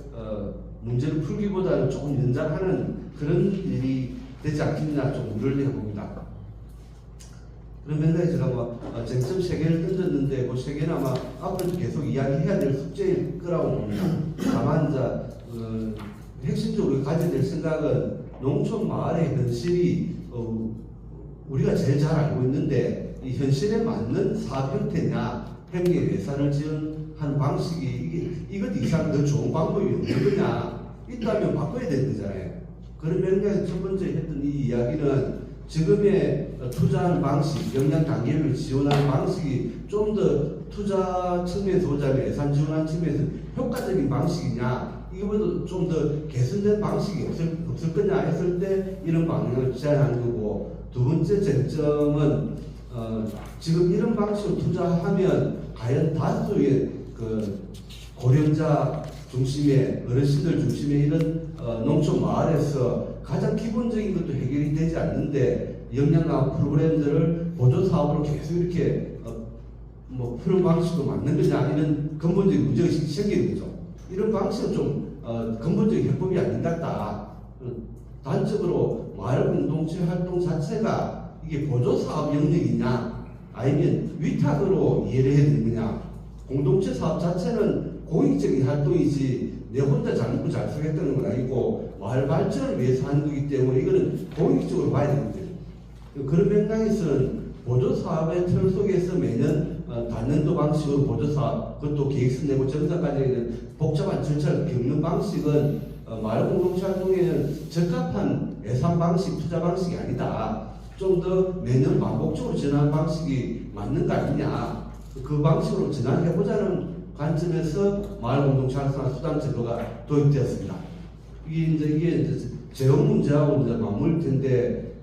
문제를 풀기보다는 조금 연장하는 그런 일이 되지 않겠나 좀 우려를 해봅니다. 그런 면에서 제가 쟁점 3개를 던졌는데 그 3개는 아마 앞으로도 계속 이야기해야 될 숙제일 거라고 봅니다. 다만 핵심적으로 가져야 될 생각은 농촌 마을의 현실이 우리가 제일 잘 알고 있는데 이 현실에 맞는 사업 형태냐, 행정 예산을 지원하는 방식이 이것 이상 더 좋은 방법이 없는 거냐, 있다면 바꿔야 되는 거잖아요. 그런 면에서 첫 번째 했던 이 이야기는 지금의 투자하는 방식, 역량 단계를 지원하는 방식이 좀 더 투자 측면에서 보자면 예산 지원하는 측면에서 효과적인 방식이냐, 이거보다 좀 더 개선된 방식이 없을 거냐 했을 때 이런 방향을 제안하는 거고, 두 번째 쟁점은 지금 이런 방식으로 투자하면 과연 다수의 고령자 중심의 어르신들 중심의 이런 농촌 마을에서 가장 기본적인 것도 해결이 되지 않는데 역량강화 프로그램들을 보조 사업으로 계속 이렇게 푸는 방식도 맞는 거냐, 이런 근본적인 문제의식이 생기는 거죠. 이런 방식은 좀 근본적인 해법이 아닌 것 같다. 단적으로 마을 공동체 활동 자체가 이게 보조 사업 영역이냐, 아니면 위탁으로 이해를 해야 되는 거냐. 공동체 사업 자체는 공익적인 활동이지 내 혼자 잘 먹고 잘 살겠다는 건 아니고 마을 발전을 위해서 하는 거기 때문에 이거는 공익적으로 봐야 됩니다. 그런 맥락에서는 보조사업의 틀 속에서 매년 단년도 방식으로 보조사업, 그것도 계획서 내고 정상까지 있는 복잡한 절차를 겪는 방식은 마을 공동체 활동에는 적합한 예산 방식, 투자 방식이 아니다. 좀 더 매년 반복적으로 전환하는 방식이 맞는 거 아니냐. 그 방식으로 전환해보자는 관점에서 마을 공동체 활성화 수당 제도가 도입되었습니다. 이게 재원 문제하고 이제 맞물 텐데,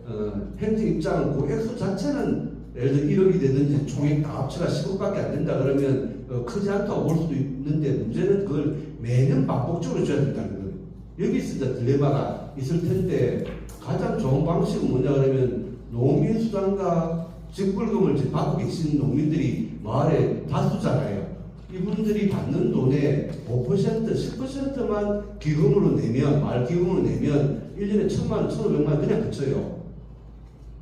행정 입장은 그 액수 자체는 예를 들어 1억이 되든지 총액 다 합쳐가 10억밖에 안 된다 그러면 크지 않다고 볼 수도 있는데, 문제는 그걸 매년 반복적으로 줘야 된다는 거예요. 여기서 이제 딜레마가 있을 텐데, 가장 좋은 방식은 뭐냐 그러면 농민 수당과 직불금을 받고 계신 농민들이 마을에 다수잖아요. 이분들이 받는 돈의 5%, 10%만 기금으로 내면, 마을 기금으로 내면 1년에 1,000만 원, 1,500만 원 그냥 그쳐요.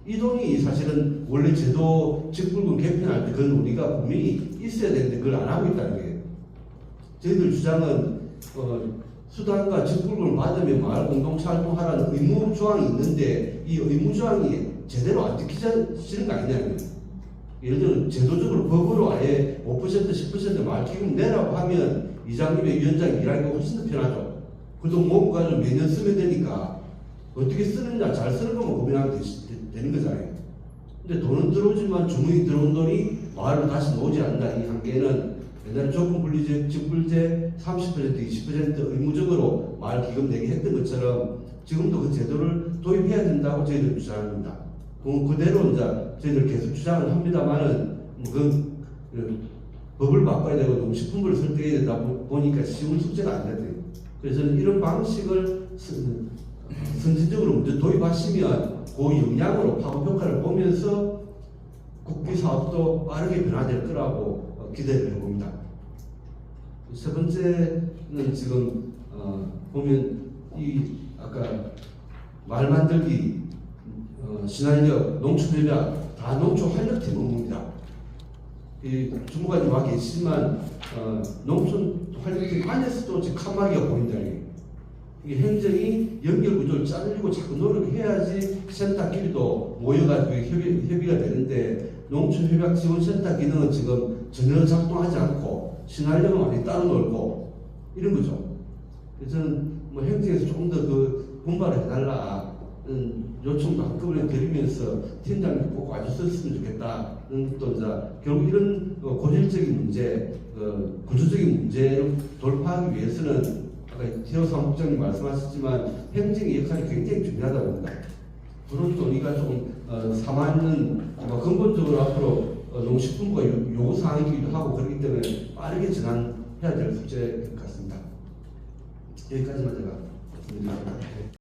이 돈이 사실은 원래 제도 직불금 개편할 때 그 논의가 분명히 있어야 되는데 그걸 안 하고 있다는 거예요. 저희들 주장은 수당과 직불금을 받으면 마을 공동체 활동하라는 의무 조항이 있는데 이 의무 조항이 제대로 안 지키지는 거 아니냐는 거예요. 예를 들어 제도적으로 법으로 아예 5%, 10% 마을 기금 내라고 하면 이장님의 위원장이 일하기가 훨씬 더 편하죠. 그 돈 모아가지고 매년 쓰면 되니까 어떻게 쓰느냐, 잘 쓰는 것만 고민하면 되는 거잖아요. 근데 돈은 들어오지만 주문이 들어온 돈이 마을로 다시 나오지 않는다. 이 한계는 옛날에 조건분리제, 직불제 30%, 20% 의무적으로 마을 기금 내게 했던 것처럼 지금도 그 제도를 도입해야 된다고 저희들 주장합니다. 그대로 이제 저희들 계속 주장을 합니다만은 법을 바꿔야 되고 농식품부를 설득해야 되다 보니까 쉬운 숙제가 안 되더라고요. 그래서 이런 방식을 선진적으로 먼저 도입하시면 그 역량으로 파급 효과를 보면서 국비 사업도 빠르게 변화될 거라고 기대를 해봅니다. 세 번째는 지금 보면 이 아까 말 만들기, 신활력, 농촌협약 다 농촌 활력팀 업무입니다. 이 주무관님 와 계시지만 농촌 활력팀 안에서도 지금 칸막이가 보인다. 이게 행정이 연결 구조를 자르고 자꾸 노력해야지 센터끼리도 모여가지고 협의가 되는데 농촌협약 지원센터 기능은 지금 전혀 작동하지 않고 신활력은 많이 따로 놀고 이런 거죠. 그래서 저는 행정에서 조금 더 그 분발을 해달라 요청도 한꺼번에 드리면서 팀장님 꼭 와주셨으면 좋겠다. 또 이제 결국 이런 고질적인 문제, 구조적인 문제를 돌파하기 위해서는 아까 태호 사무국장님 말씀하셨지만 행정의 역할이 굉장히 중요하다고 봅니다. 그런 논의가 조금 삼아있는 근본적으로 앞으로 농식품부가 요구사항이기도 하고 그렇기 때문에 빠르게 전환해야 될 숙제인 것 같습니다. 여기까지만 제가 말씀드리겠습니다.